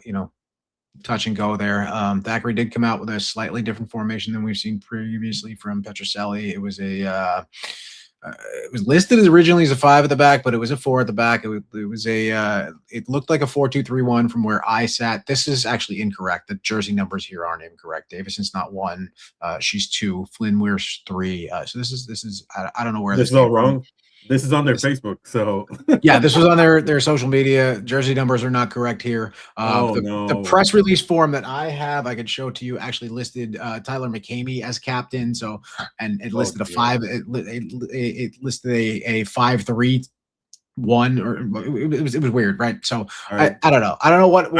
touch and go there. Thackeray did come out with a slightly different formation than we've seen previously from Petrocelli. It was it was listed as originally as a 5 at the back, but it was a 4 at the back. It looked like a 4-2-3-1 from where I sat. This is actually incorrect. The jersey numbers here aren't incorrect. Davison's not 1. She's 2. Flynn Weir's 3. So this is I don't know where this is all wrong. This is on their Facebook, so yeah, this was on their social media. Jersey numbers are not correct here. The press release form that I have, I could show to you, actually listed Tyler McCamey as captain. So, and it listed a 5. It listed a 5-3-1, or it was weird, right? So right. I don't know. I don't know what.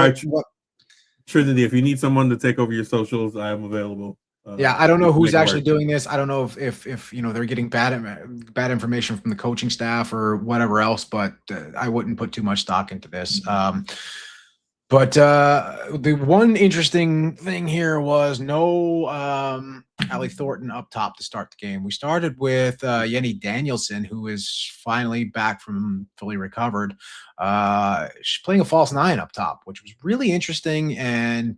Trinity, if you need someone to take over your socials, I am available. Yeah, I don't know who's actually doing this. I don't know if they're getting bad information from the coaching staff or whatever else, but I wouldn't put too much stock into this. But the one interesting thing here was no Allie Thornton up top to start the game. We started with Yenny Danielson, who is finally back from fully recovered. She's playing a false 9 up top, which was really interesting, and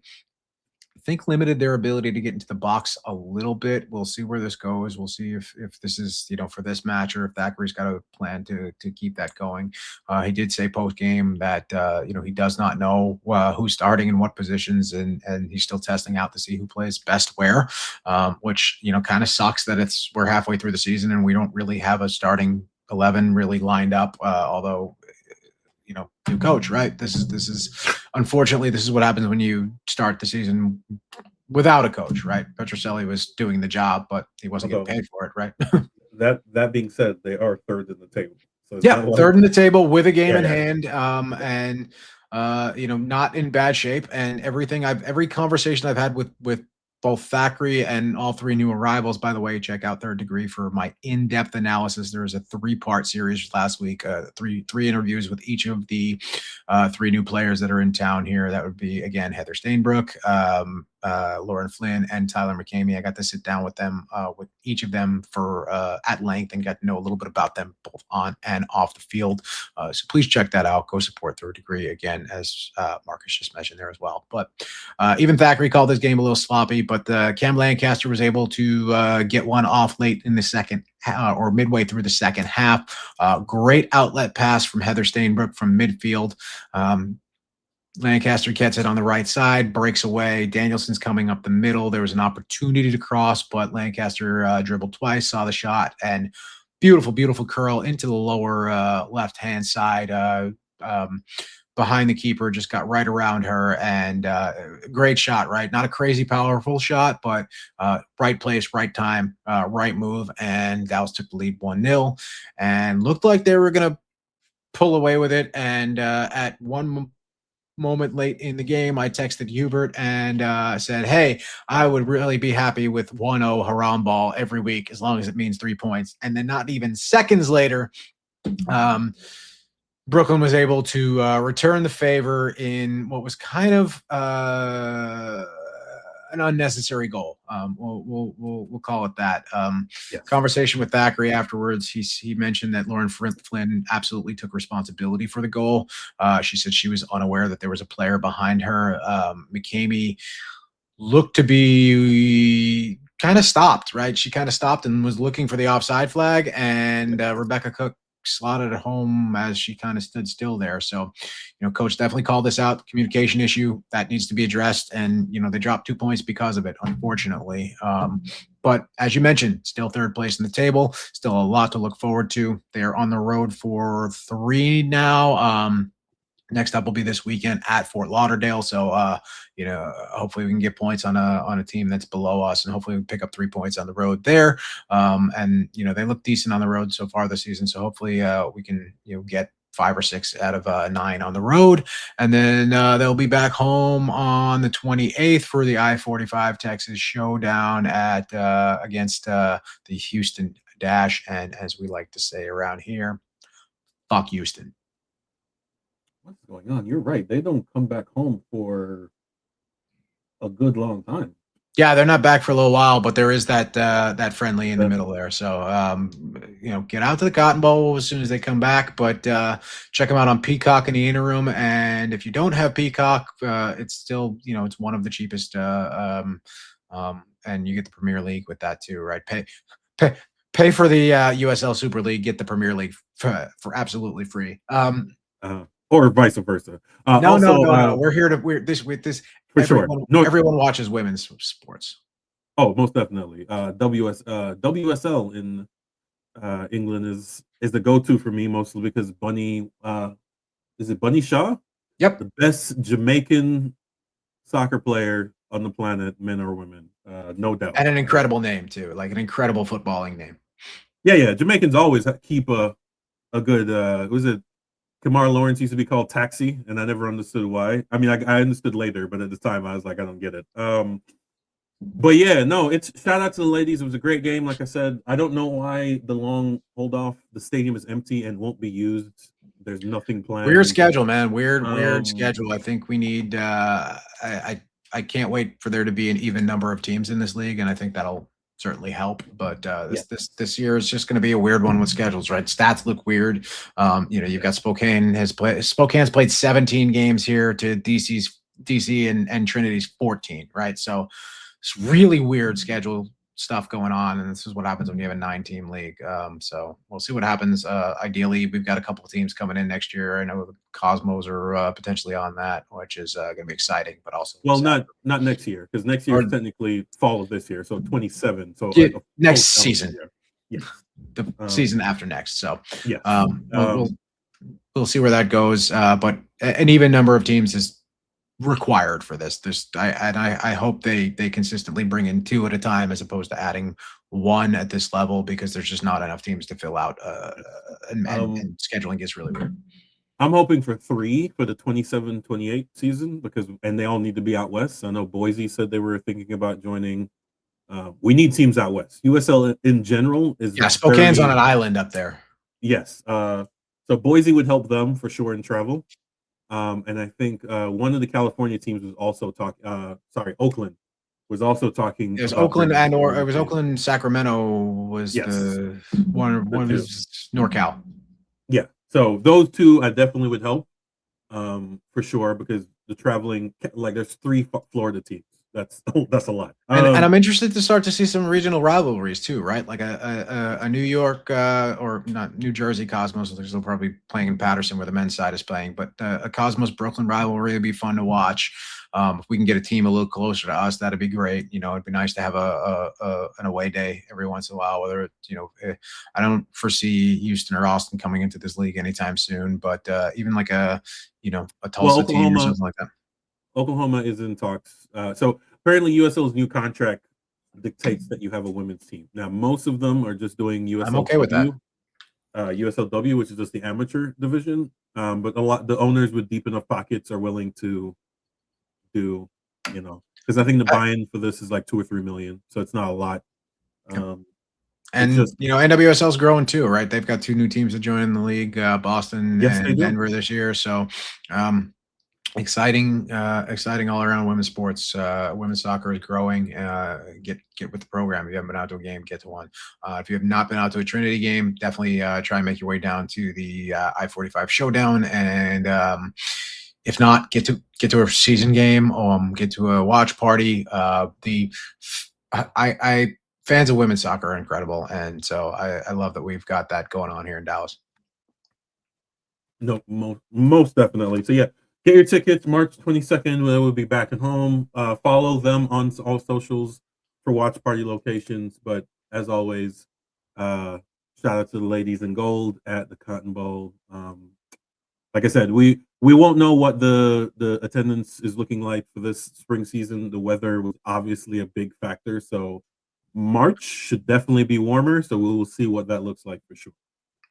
I think limited their ability to get into the box a little bit. We'll see where this goes. We'll see if this is, for this match, or if Thackeray's got a plan to keep that going. He did say post game that, he does not know who's starting in what positions, and he's still testing out to see who plays best where, which, kind of sucks that we're halfway through the season and we don't really have a starting 11 really lined up. Although, new coach, right? This is unfortunately, this is what happens when you start the season without a coach, right? Petrocelli was doing the job, but he wasn't getting paid for it, right? that being said, they are 3rd in the table. So third in the table with a game in hand, and not in bad shape. And every conversation I've had with both Thackeray and all 3 new arrivals. By the way, check out Third Degree for my in-depth analysis. There was a 3-part series last week, three interviews with each of the 3 new players that are in town here. That would be, again, Heather Stainbrook, Lauren Flynn and Tyler McCamey. I got to sit down with them, with each of them for at length, and got to know a little bit about them both on and off the field. So please check that out. Go support Third Degree again, as Marcus just mentioned there as well. But even Thackeray called this game a little sloppy, but Cam Lancaster was able to get one off late in the second or midway through the second half. Great outlet pass from Heather Stainbrook from midfield. Lancaster gets it on the right side, breaks away. Danielson's coming up the middle. There was an opportunity to cross, but Lancaster dribbled twice, saw the shot, and beautiful, beautiful curl into the lower left-hand side behind the keeper, just got right around her, and great shot, right? Not a crazy powerful shot, but right place, right time, right move, and Dallas took the lead 1-0 and looked like they were going to pull away with it. And at one moment late in the game, I texted Hubert and said, hey, I would really be happy with 1-0 Haram ball every week as long as it means 3 points. And then not even seconds later, Brooklyn was able to return the favor in what was kind of an unnecessary goal. We'll call it that. Yes. Conversation with Thackeray afterwards, he mentioned that Lauren Flynn absolutely took responsibility for the goal. She said she was unaware that there was a player behind her. McCamey looked to be kind of stopped, right? She kind of stopped and was looking for the offside flag, and Rebecca Cook slotted it home as she kind of stood still there. So, coach definitely called this out. Communication issue that needs to be addressed. And, they dropped 2 points because of it, unfortunately. But as you mentioned, still third place in the table, still a lot to look forward to. They're on the road for 3 now. Next up will be this weekend at Fort Lauderdale. So, hopefully we can get points on a team that's below us, and hopefully we pick up 3 points on the road there. And they look decent on the road so far this season. So hopefully we can get 5 or 6 out of 9 on the road, and then they'll be back home on the 28th for the I-45 Texas Showdown at against the Houston Dash. And as we like to say around here, fuck Houston. What's going on? You're right. They don't come back home for a good long time. Yeah, they're not back for a little while, but there is that friendly in the middle there. So, get out to the Cotton Bowl as soon as they come back, but check them out on Peacock in the interim. And if you don't have Peacock, it's still, it's one of the cheapest, and you get the Premier League with that too, right? Pay for the USL Super League, get the Premier League for absolutely free. Or vice versa. No. We're this. For everyone, sure. Everyone watches women's sports. Oh, most definitely. WSL in England is the go-to for me, mostly because Bunny, is it Bunny Shaw? Yep. The best Jamaican soccer player on the planet, men or women, no doubt. And an incredible name too, like an incredible footballing name. Yeah. Jamaicans always keep a good, was it Kamar Lawrence used to be called Taxi, and I never understood why. I mean, I understood later, but at the time I was like, I don't get it. But yeah, no, it's shout out to the ladies. It was a great game. Like I said, I don't know why the long hold off. The stadium is empty and won't be used. There's nothing planned. Weird schedule, man. Weird schedule. I think we need. I can't wait for there to be an even number of teams in this league, and I think that'll certainly help. But this year is just going to be a weird one with schedules, right? Stats look weird. You've got Spokane's played 17 games here to DC and Trinity's 14, right? So it's really weird schedule stuff going on, and this is what happens when you have a 9-team league. So we'll see what happens. Ideally, we've got a couple of teams coming in next year. I know the Cosmos are potentially on that, which is going to be exciting, but also not next year, because next year is technically fall of this year, so 27. So next season, the season after next. So yeah, we'll see where that goes. But an even number of teams is required for this. I hope they consistently bring in 2 at a time as opposed to adding 1 at this level, because there's just not enough teams to fill out, and scheduling gets really weird. I'm hoping for 3 for the 27-28 season, and they all need to be out west. I know Boise said they were thinking about joining. We need teams out west. USL in general is Spokane's on an island up there. Yes. So Boise would help them for sure in travel. And I think one of the California teams was also Oakland was also talking It was about Oakland bringing or it women's was team. Oakland, Sacramento was Yes, the one. the One two. was NorCal. Yeah, so those two I definitely would help, for sure, because the traveling, like there's three Florida teams. That's a lot. And I'm interested to start to see some regional rivalries too, right? Like a New York or not New Jersey Cosmos. They're still probably playing in Patterson where the men's side is playing, but a Cosmos Brooklyn rivalry would be fun to watch. If we can get a team a little closer to us, that'd be great. You know, it'd be nice to have an away day every once in a while. Whether it, I don't foresee Houston or Austin coming into this league anytime soon, but even like a Tulsa team or something like that. Oklahoma is in talks. So apparently USL's new contract dictates that you have a women's team. Now, most of them are just doing USLW. I'm okay with that. USLW, which is just the amateur division. But the owners with deep enough pockets are willing to do, because I think the buy-in for this is like 2 or 3 million. So it's not a lot. And NWSL's growing too, right? They've got 2 new teams that join in the league, Boston and Denver this year. So exciting all around women's sports. Women's soccer is growing. Get with the program. If you haven't been out to a game, get to one. If you have not been out to a Trinity game, definitely try and make your way down to the I-45 Showdown. And if not, get to a season game, get to a watch party. Fans of women's soccer are incredible, and so I love that we've got that going on here in Dallas. No, most definitely. So yeah, get your tickets March 22nd. We'll be back at home. Follow them on all socials for watch party locations. But as always, shout out to the ladies in gold at the Cotton Bowl. Like I said, we won't know what the attendance is looking like for this spring season. The weather was obviously a big factor, so March should definitely be warmer. So we will see what that looks like for sure.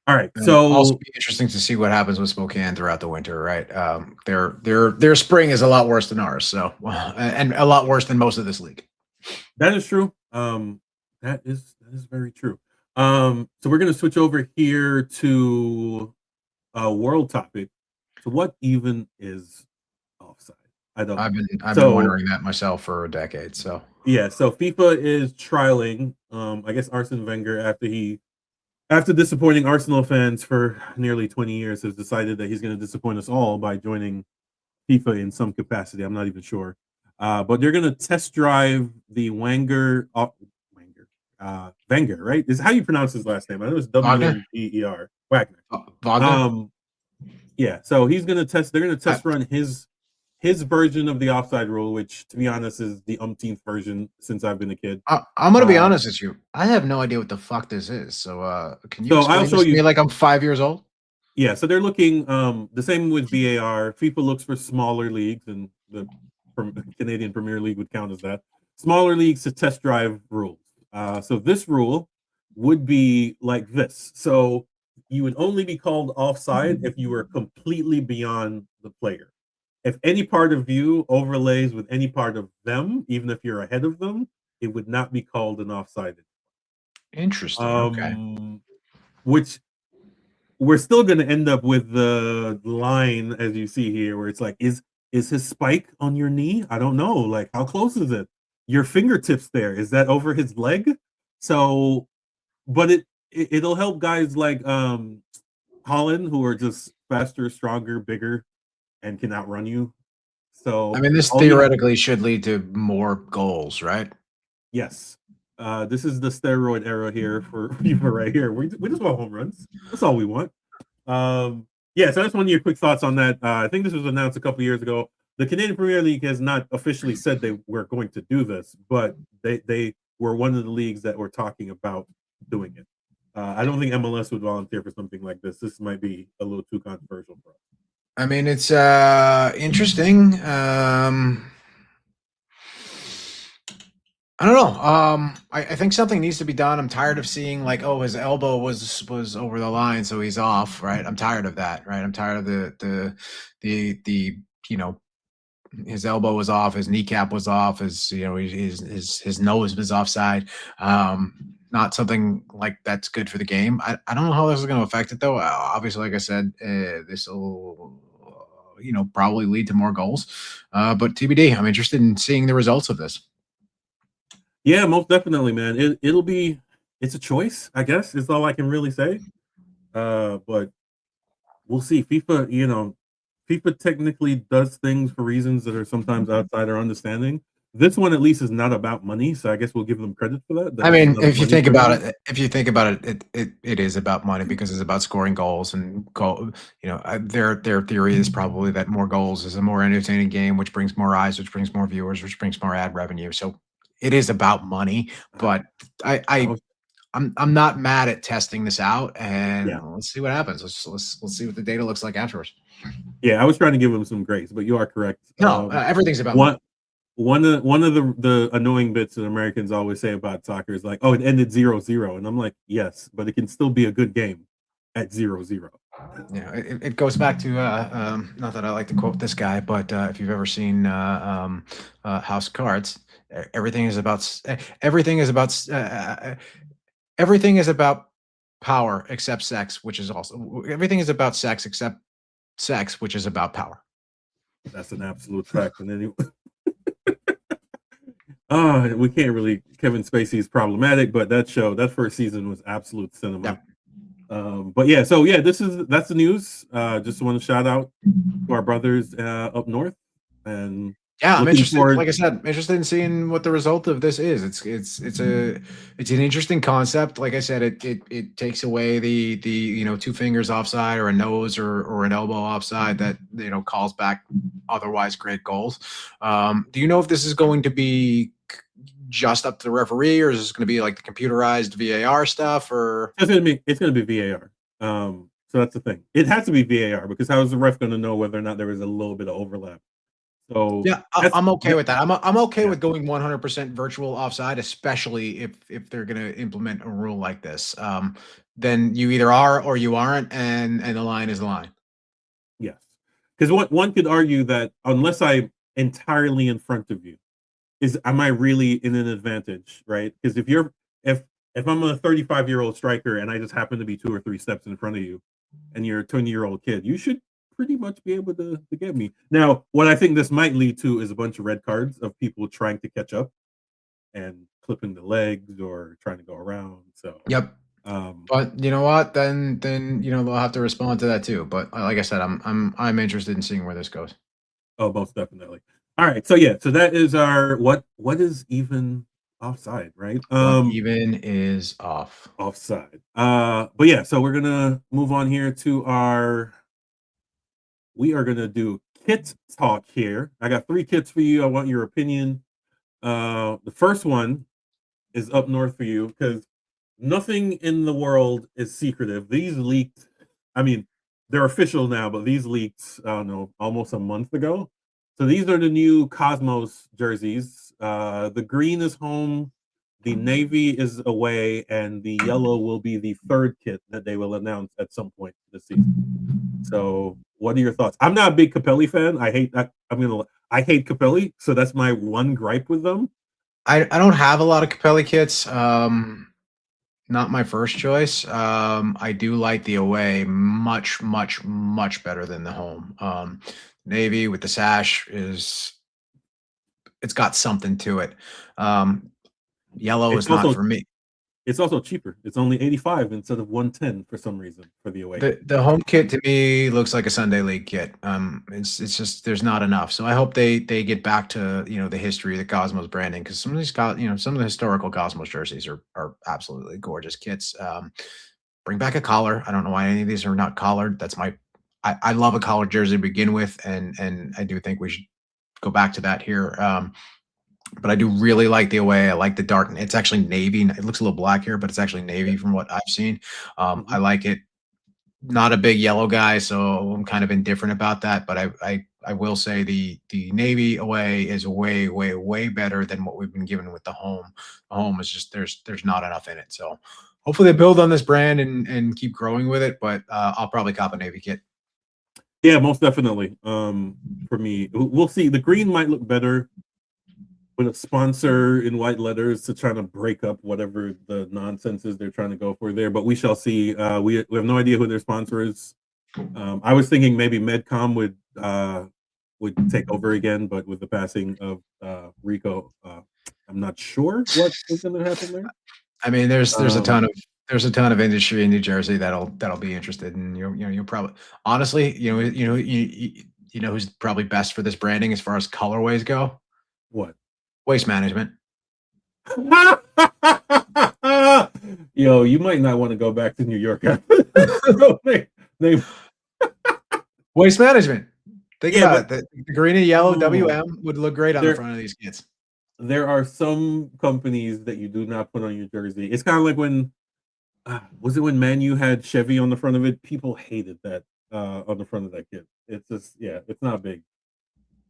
All right, so also be interesting to see what happens with Spokane throughout the winter, right? Their spring is a lot worse than ours, so and a lot worse than most of this league. That is true. That is very true. So we're gonna switch over here to a world topic. So what even is offside? I don't. I've been wondering that myself for a decade. So yeah, so FIFA is trialing. I guess Arsene Wenger, after disappointing Arsenal fans for nearly 20 years, has decided that he's going to disappoint us all by joining FIFA in some capacity. I'm not even sure, but they're going to test drive the Wenger, right? Is how you pronounce his last name? I know it's Wagner. Wagner. Yeah, so he's going to test. They're going to test run his version of the offside rule, which, to be honest, is the umpteenth version since I've been a kid. I'm going to be honest with you. I have no idea what the fuck this is. So can you explain this to me like I'm 5 years old? Yeah, so they're looking the same with VAR. FIFA looks for smaller leagues, and the Canadian Premier League would count as that. Smaller leagues to test drive rules. So this rule would be like this. So you would only be called offside if you were completely beyond the player. If any part of you overlays with any part of them, even if you're ahead of them, it would not be called an offside. Interesting. Okay. Which we're still going to end up with the line, as you see here, where it's like, is his spike on your knee? I don't know. Like, how close is it? Your fingertips there, is that over his leg? So, but it'll help guys like Holland, who are just faster, stronger, bigger, and can outrun you. So I mean, this theoretically should lead to more goals, right? Yes. This is the steroid era here for FIFA right here. We just want home runs. That's all we want. Yeah, so I just want your quick thoughts on that. I think this was announced a couple years ago. The Canadian Premier League has not officially said they were going to do this, but they were one of the leagues that were talking about doing it. I don't think MLS would volunteer for something like this. This might be a little too controversial for us. I mean, it's interesting. I don't know. I think something needs to be done. I'm tired of seeing like, oh, his elbow was over the line, so he's off. Right. I'm tired of that. Right. I'm tired of the his elbow was off, his kneecap was off, his nose was offside. Not something like that's good for the game. I don't know how this is going to affect it though. Obviously, like I said, this will probably lead to more goals. But TBD, I'm interested in seeing the results of this. Yeah, most definitely, man. It's a choice, I guess, is all I can really say. But we'll see. FIFA technically does things for reasons that are sometimes outside our understanding. This one at least is not about money, so I guess we'll give them credit for that. That I it's mean, not a money tournament. if you think about it, it is about money because it's about scoring goals and goal. Their theory is probably that more goals is a more entertaining game, which brings more eyes, which brings more viewers, which brings more ad revenue. So it is about money. I, But I, I I was, I'm not mad at testing this out, yeah, and let's see what happens. Let's see what the data looks like afterwards. yeah. I was trying to give them some grace, but you are correct. No, everything's about money. One one of the annoying bits that Americans always say about soccer is like, oh, it ended 0-0. And I'm like, yes, but it can still be a good game at 0-0. Yeah, it goes back to not that I like to quote this guy, but if you've ever seen House of Cards, everything is about everything is about everything is about power except sex, which is also everything is about sex except sex, which is about power. That's an absolute fact. And then we can't really. Kevin Spacey is problematic, but that first season was absolute cinema. Yep. But yeah, so yeah, that's the news. Just want to shout out to our brothers up north, and Yeah, I'm looking interested. forward. Like I said, I'm interested in seeing what the result of this is. It's an interesting concept. Like I said, it takes away the two fingers offside or a nose or an elbow offside that calls back otherwise great goals. Do you know if this is going to be just up to the referee, or is this going to be like the computerized VAR stuff? Or It's gonna be VAR. So that's the thing. It has to be VAR because how is the ref going to know whether or not there is a little bit of overlap? So yeah, that's I'm okay that, with that. I'm okay yeah. with going 100% virtual offside, especially if they're going to implement a rule like this. Then you either are or you aren't, and the line is the line. Yes, because one could argue that unless I'm entirely in front of you, am I really in an advantage, right? Because if I'm a 35-year-old striker and I just happen to be 2 or 3 steps in front of you, and you're a 20-year-old kid, you should pretty much be able to get me. Now, what I think this might lead to is a bunch of red cards of people trying to catch up and clipping the legs or trying to go around. So, Yep. um, But you know what? Then they'll have to respond to that too. But like I said, I'm interested in seeing where this goes. oh, most definitely. All right, so yeah, so that is our what is even offside, right? What even is off? Offside. But yeah, so we're gonna move on here to we are gonna do kit talk here. I got 3 kits for you. I want your opinion. The first one is up north for you because nothing in the world is secretive. These leaked, I mean, they're official now, but these leaked, I don't know, almost a month ago. So these are the new Cosmos jerseys. The green is home, the navy is away, and the yellow will be the third kit that they will announce at some point this season. So, what are your thoughts? I'm not a big Capelli fan. I hate Capelli, so that's my one gripe with them. I don't have a lot of Capelli kits. Not my first choice. I do like the away much, much, much better than the home. Navy with the sash it's got something to it. Um, Yellow It's is not also for me. It's also cheaper. It's only 85 instead of 110 for some reason for the away. The home kit to me looks like a Sunday league kit. It's just there's not enough. So I hope they get back to the history of the Cosmos branding, because some of these some of the historical Cosmos jerseys are absolutely gorgeous kits. Bring back a collar. I don't know why any of these are not collared. I love a collared jersey to begin with, and I do think we should go back to that here. But I do really like the away. I like the dark. It's actually navy. It looks a little black here, but it's actually navy from what I've seen. I Mhm. like it. Not a big yellow guy, so I'm kind of indifferent about that. But I will say the navy away is way way way better than what we've been given with the home. The home is just there's not enough in it. So hopefully they build on this brand and keep growing with it. But I'll probably cop a navy kit. Yeah, most definitely. For me, we'll see. The green might look better with a sponsor in white letters to try to break up whatever the nonsense is they're trying to go for there. But we shall see. We have no idea who their sponsor is. I was thinking maybe Medcom would take over again, but with the passing of Rico, I'm not sure what is going to happen there. I mean, there's a Um, ton of industry in New Jersey that'll be interested, and you'll probably honestly, you know who's probably best for this branding as far as colorways go? what? Waste Management. Yo, you might not want to go back to New York. they Waste Management. Think Yeah, about it. The green and yellow Oh. WM would look great on the There- front of these kids. there are some companies that you do not put on your jersey. It's kind of like when was it when Man U had Chevy on the front of it? People hated that on the front of that kit. It's just it's not big.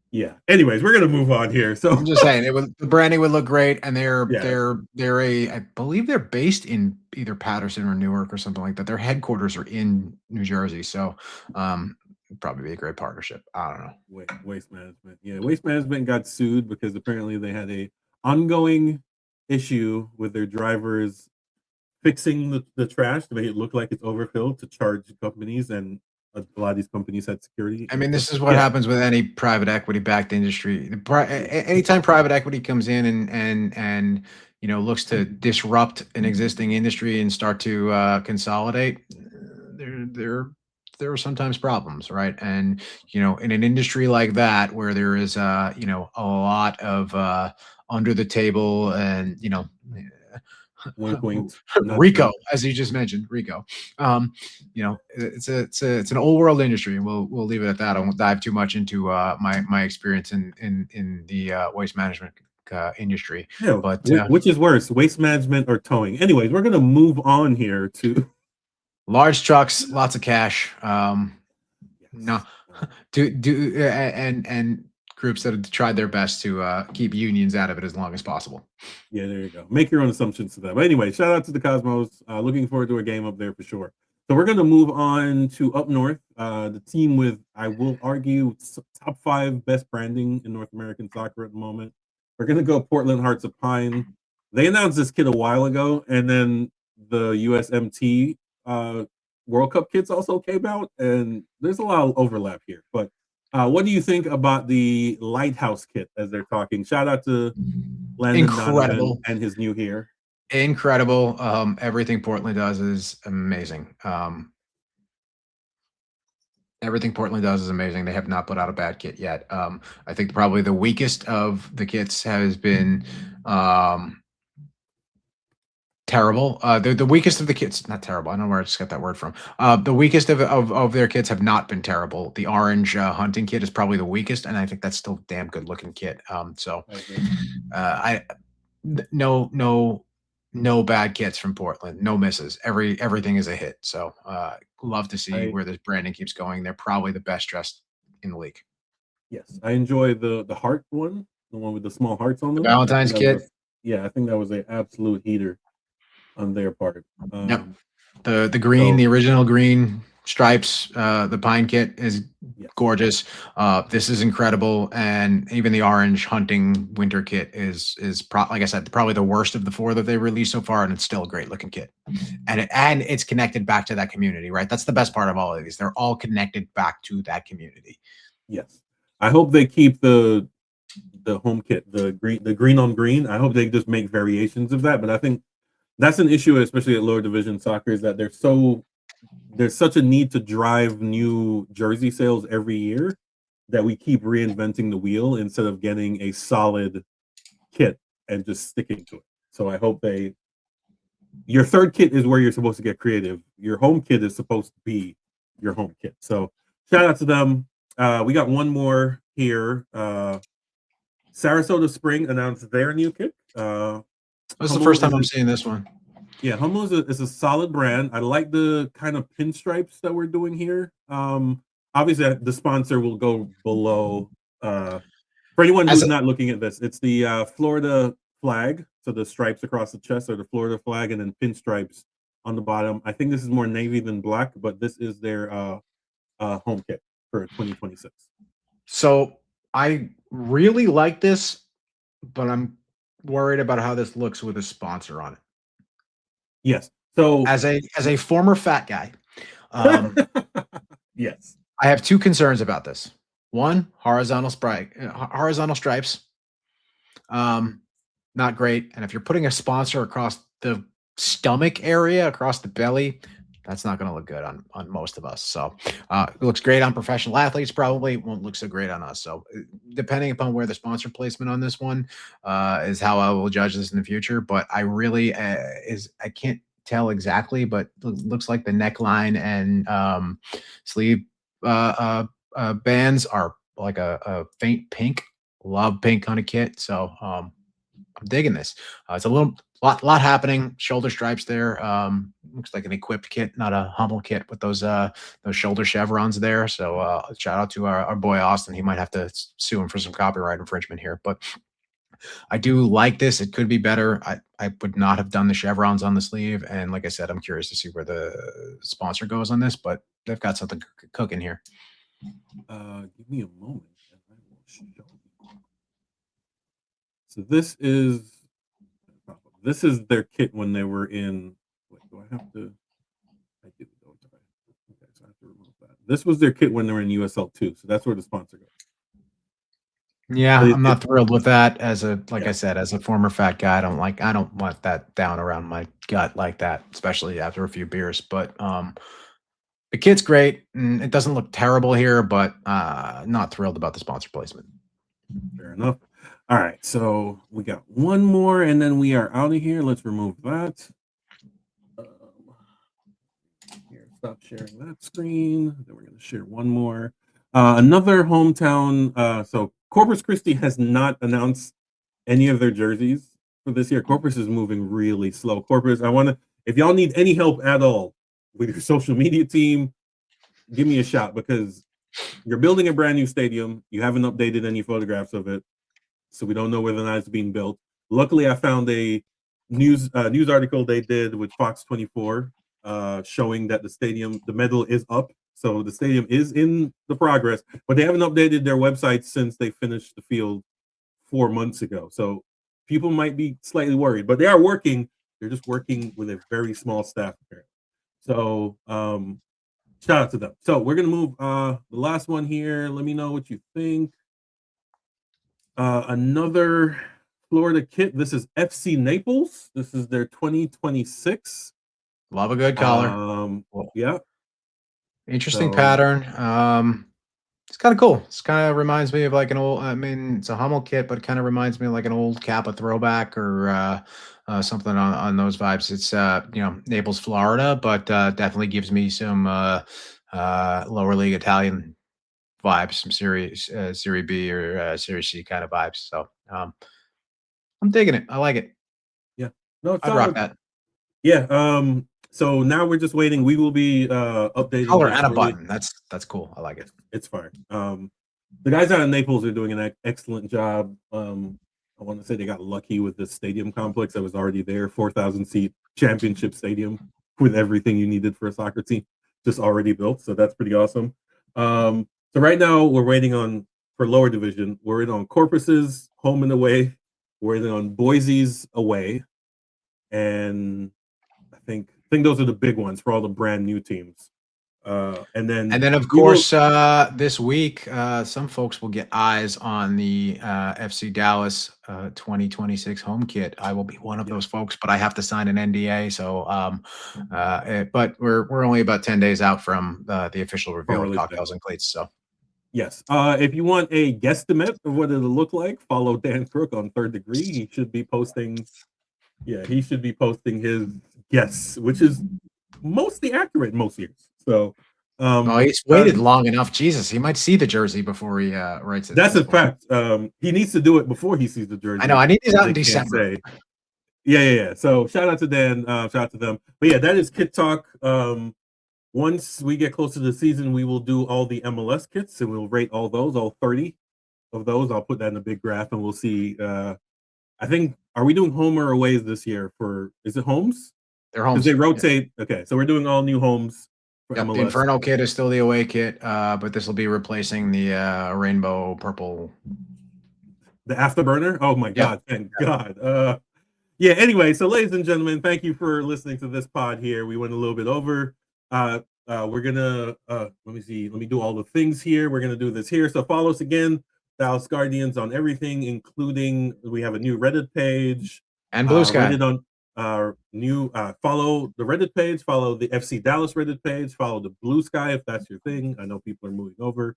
Yeah. Anyways, we're gonna move on here. So I'm just saying the branding would look great, and Yeah. I believe they're based in either Patterson or Newark or something like that. Their headquarters are in New Jersey, so it'd probably be a great partnership. I don't know. Waste Management. Yeah, Waste Management got sued because apparently they had a ongoing issue with their drivers fixing the trash to make it look like it's overfilled to charge companies, and a lot of these companies had security. I mean, this is what happens with any private equity backed industry. Anytime private equity comes in and looks to disrupt an existing industry and start to consolidate, there are sometimes problems, right? And in an industry like that where there is a lot of under the table and Wink, wink. Rico, as you just mentioned, Rico. It's an old world industry, and we'll leave it at that. I won't dive too much into my experience in the waste management industry. Yeah, But which is worse, waste management or towing? Anyways, we're gonna move on here to large trucks, lots of cash. No, and groups that have tried their best to keep unions out of it as long as possible. Yeah, there you go. Make your own assumptions to that. But anyway, shout out to the Cosmos. Looking forward to a game up there for sure. So we're going to move on to up north. The team with, I will argue, top 5 best branding in North American soccer at the moment. We're going to go Portland Hearts of Pine. They announced this kit a while ago, and then the USMT World Cup kits also came out, and there's a lot of overlap here. But what do you think about the Lighthouse kit as they're talking? Shout out to Landon Donovan and his new gear. Incredible. Everything Portland does is amazing. Everything Portland does is amazing. They have not put out a bad kit yet. I think probably the weakest of the kits has been terrible. The weakest of the kits, not terrible. I don't know where I just got that word from. The weakest of their kits have not been terrible. The orange hunting kit is probably the weakest, and I think that's still a damn good looking kit. No bad kits from Portland, no misses. Everything is a hit. So love to see where this branding keeps going. They're probably the best dressed in the league. Yes, I enjoy the heart one, the one with the small hearts on them. Valentine's kit. I think that was an absolute heater on their part. Yep. The green, the original green stripes, the pine kit is gorgeous. This is incredible, and even the orange hunting winter kit is like I said, probably the worst of the 4 that they released so far, and it's still a great looking kit. And it's connected back to that community, right? That's the best part of all of these. They're all connected back to that community. Yes, I hope they keep the home kit, the green on green. I hope they just make variations of that, but I think that's an issue, especially at lower division soccer, is that there's such a need to drive new jersey sales every year that we keep reinventing the wheel instead of getting a solid kit and just sticking to it. So I hope your third kit is where you're supposed to get creative. Your home kit is supposed to be your home kit. So shout out to them. We got one more here. Sarasota Spring announced their new kit. That's the first time I'm seeing this one. Yeah, Hummel is a solid brand. I like the kind of pinstripes that we're doing here. Obviously, the sponsor will go below. For anyone who's not looking at this, it's the Florida flag. So the stripes across the chest are the Florida flag, and then pinstripes on the bottom. I think this is more navy than black, but this is their home kit for 2026. So I really like this, but I'm worried about how this looks with a sponsor on it. Yes. So as a former fat guy, yes, I have 2 concerns about this. One, horizontal stripes. not great. And if you're putting a sponsor across the stomach area, across the belly, that's not going to look good on most of us. So it looks great on professional athletes, probably won't look so great on us. So depending upon where the sponsor placement on this one is how I will judge this in the future. But I really I can't tell exactly, but looks like the neckline and sleeve bands are like a faint pink. Love pink kind of kit. So I'm digging this. It's a lot happening. Shoulder stripes there. Looks like an equipped kit, not a Hummel kit with those shoulder chevrons there. So shout out to our boy Austin. He might have to sue him for some copyright infringement here, but I do like this. It could be better. I would not have done the chevrons on the sleeve, and like I said, I'm curious to see where the sponsor goes on this, but they've got something cooking here. Give me a moment. And I will show you. So this is their kit when they were in. Wait, do I have to? I did. Okay, so I have to remove that. This was their kit when they were in USL 2. So that's where the sponsor goes. Yeah, I'm not thrilled with that. As I said, as a former fat guy, I don't want that down around my gut like that, especially after a few beers. But the kit's great. And it doesn't look terrible here, but not thrilled about the sponsor placement. Fair enough. All right, so we got one more, and then we are out of here. Let's remove that. Here, stop sharing that screen. Then we're going to share one more. Another hometown. So Corpus Christi has not announced any of their jerseys for this year. Corpus is moving really slow. Corpus, if y'all need any help at all with your social media team, give me a shot, because you're building a brand new stadium. You haven't updated any photographs of it, so we don't know whether or not it's being built. Luckily, I found a news article they did with Fox 24 showing that the medal is up. So the stadium is in the progress, but they haven't updated their website since they finished the field 4 months ago. So people might be slightly worried, but they are working. They're just working with a very small staff apparently. So shout out to them. So we're going to move the last one here. Let me know what you think. Another Florida kit. This is FC Naples. This is their 2026. Love a good color. Yeah. Interesting pattern. It's kind of cool. It's kind of reminds me of like an old, it's a Hummel kit, but it kind of reminds me of like an old Kappa throwback or something on those vibes. It's Naples, Florida, but definitely gives me some lower league Italian vibes, some Serie B or Serie C kind of vibes. So I'm digging it. I like it. Yeah. No, I'd rock that. Yeah. So now we're just waiting. We will be updating. Color and a button. That's cool. I like it. It's fine. The guys out in Naples are doing an excellent job. I want to say they got lucky with the stadium complex that was already there, 4,000 seat championship stadium with everything you needed for a soccer team, just already built. So that's pretty awesome. So right now we're waiting for lower division. We're waiting on Corpus's home and away. We're waiting on Boise's away, and I think those are the big ones for all the brand new teams. And then of course this week some folks will get eyes on the FC Dallas 2026 home kit. I will be one of those folks, but I have to sign an NDA. So but we're only about 10 days out from the official reveal of Cocktails and Cleats. So yes, if you want a guesstimate of what it'll look like, follow Dan Crook on Third Degree. He should be posting his guess, which is mostly accurate most years. So he's waited long enough. Jesus, he might see the jersey before he writes it. That's a fact. He needs to do it before he sees the jersey. I know. I need these out in December. Yeah. So shout out to Dan. Shout out to them. But yeah, that is Kit Talk. Once we get closer to the season, we will do all the MLS kits and we'll rate all 30 of those. I'll put that in a big graph and we'll see. I think, are we doing home or aways this year is it homes? They're homes. They rotate. Yeah. Okay. So we're doing all new homes. Yep, the Inferno kit is still the away kit, but this will be replacing the rainbow purple. The Afterburner? Oh my God, thank God. Yeah, anyway, so ladies and gentlemen, thank you for listening to this pod here. We went a little bit over. We're gonna let me do all the things here. We're gonna do this here. So follow us again. Dallas Guardians on everything, including we have a new Reddit page And Blue Sky. Reddit on follow the Reddit page, follow the FC Dallas Reddit page, follow the Blue Sky if that's your thing. I know people are moving over.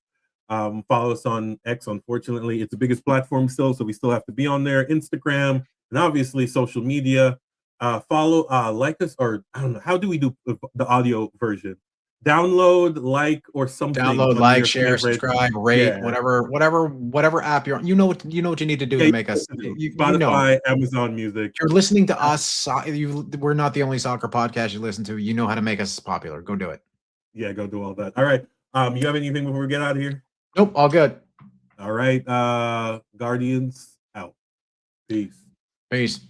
Follow us on X. Unfortunately, it's the biggest platform still, so we still have to be on there. Instagram and obviously social media. Follow, like us, or I don't know. How do we do the audio version? Download, like, or something. Download, like, share, subscribe, rate, Yeah. whatever app you're on. You know what you need to do to make us. Spotify, Amazon Music. You're listening to us. We're not the only soccer podcast you listen to. You know how to make us popular. Go do it. Yeah, go do all that. All right. You have anything before we get out of here? Nope. All good. All right. Guardians out. Peace. Peace.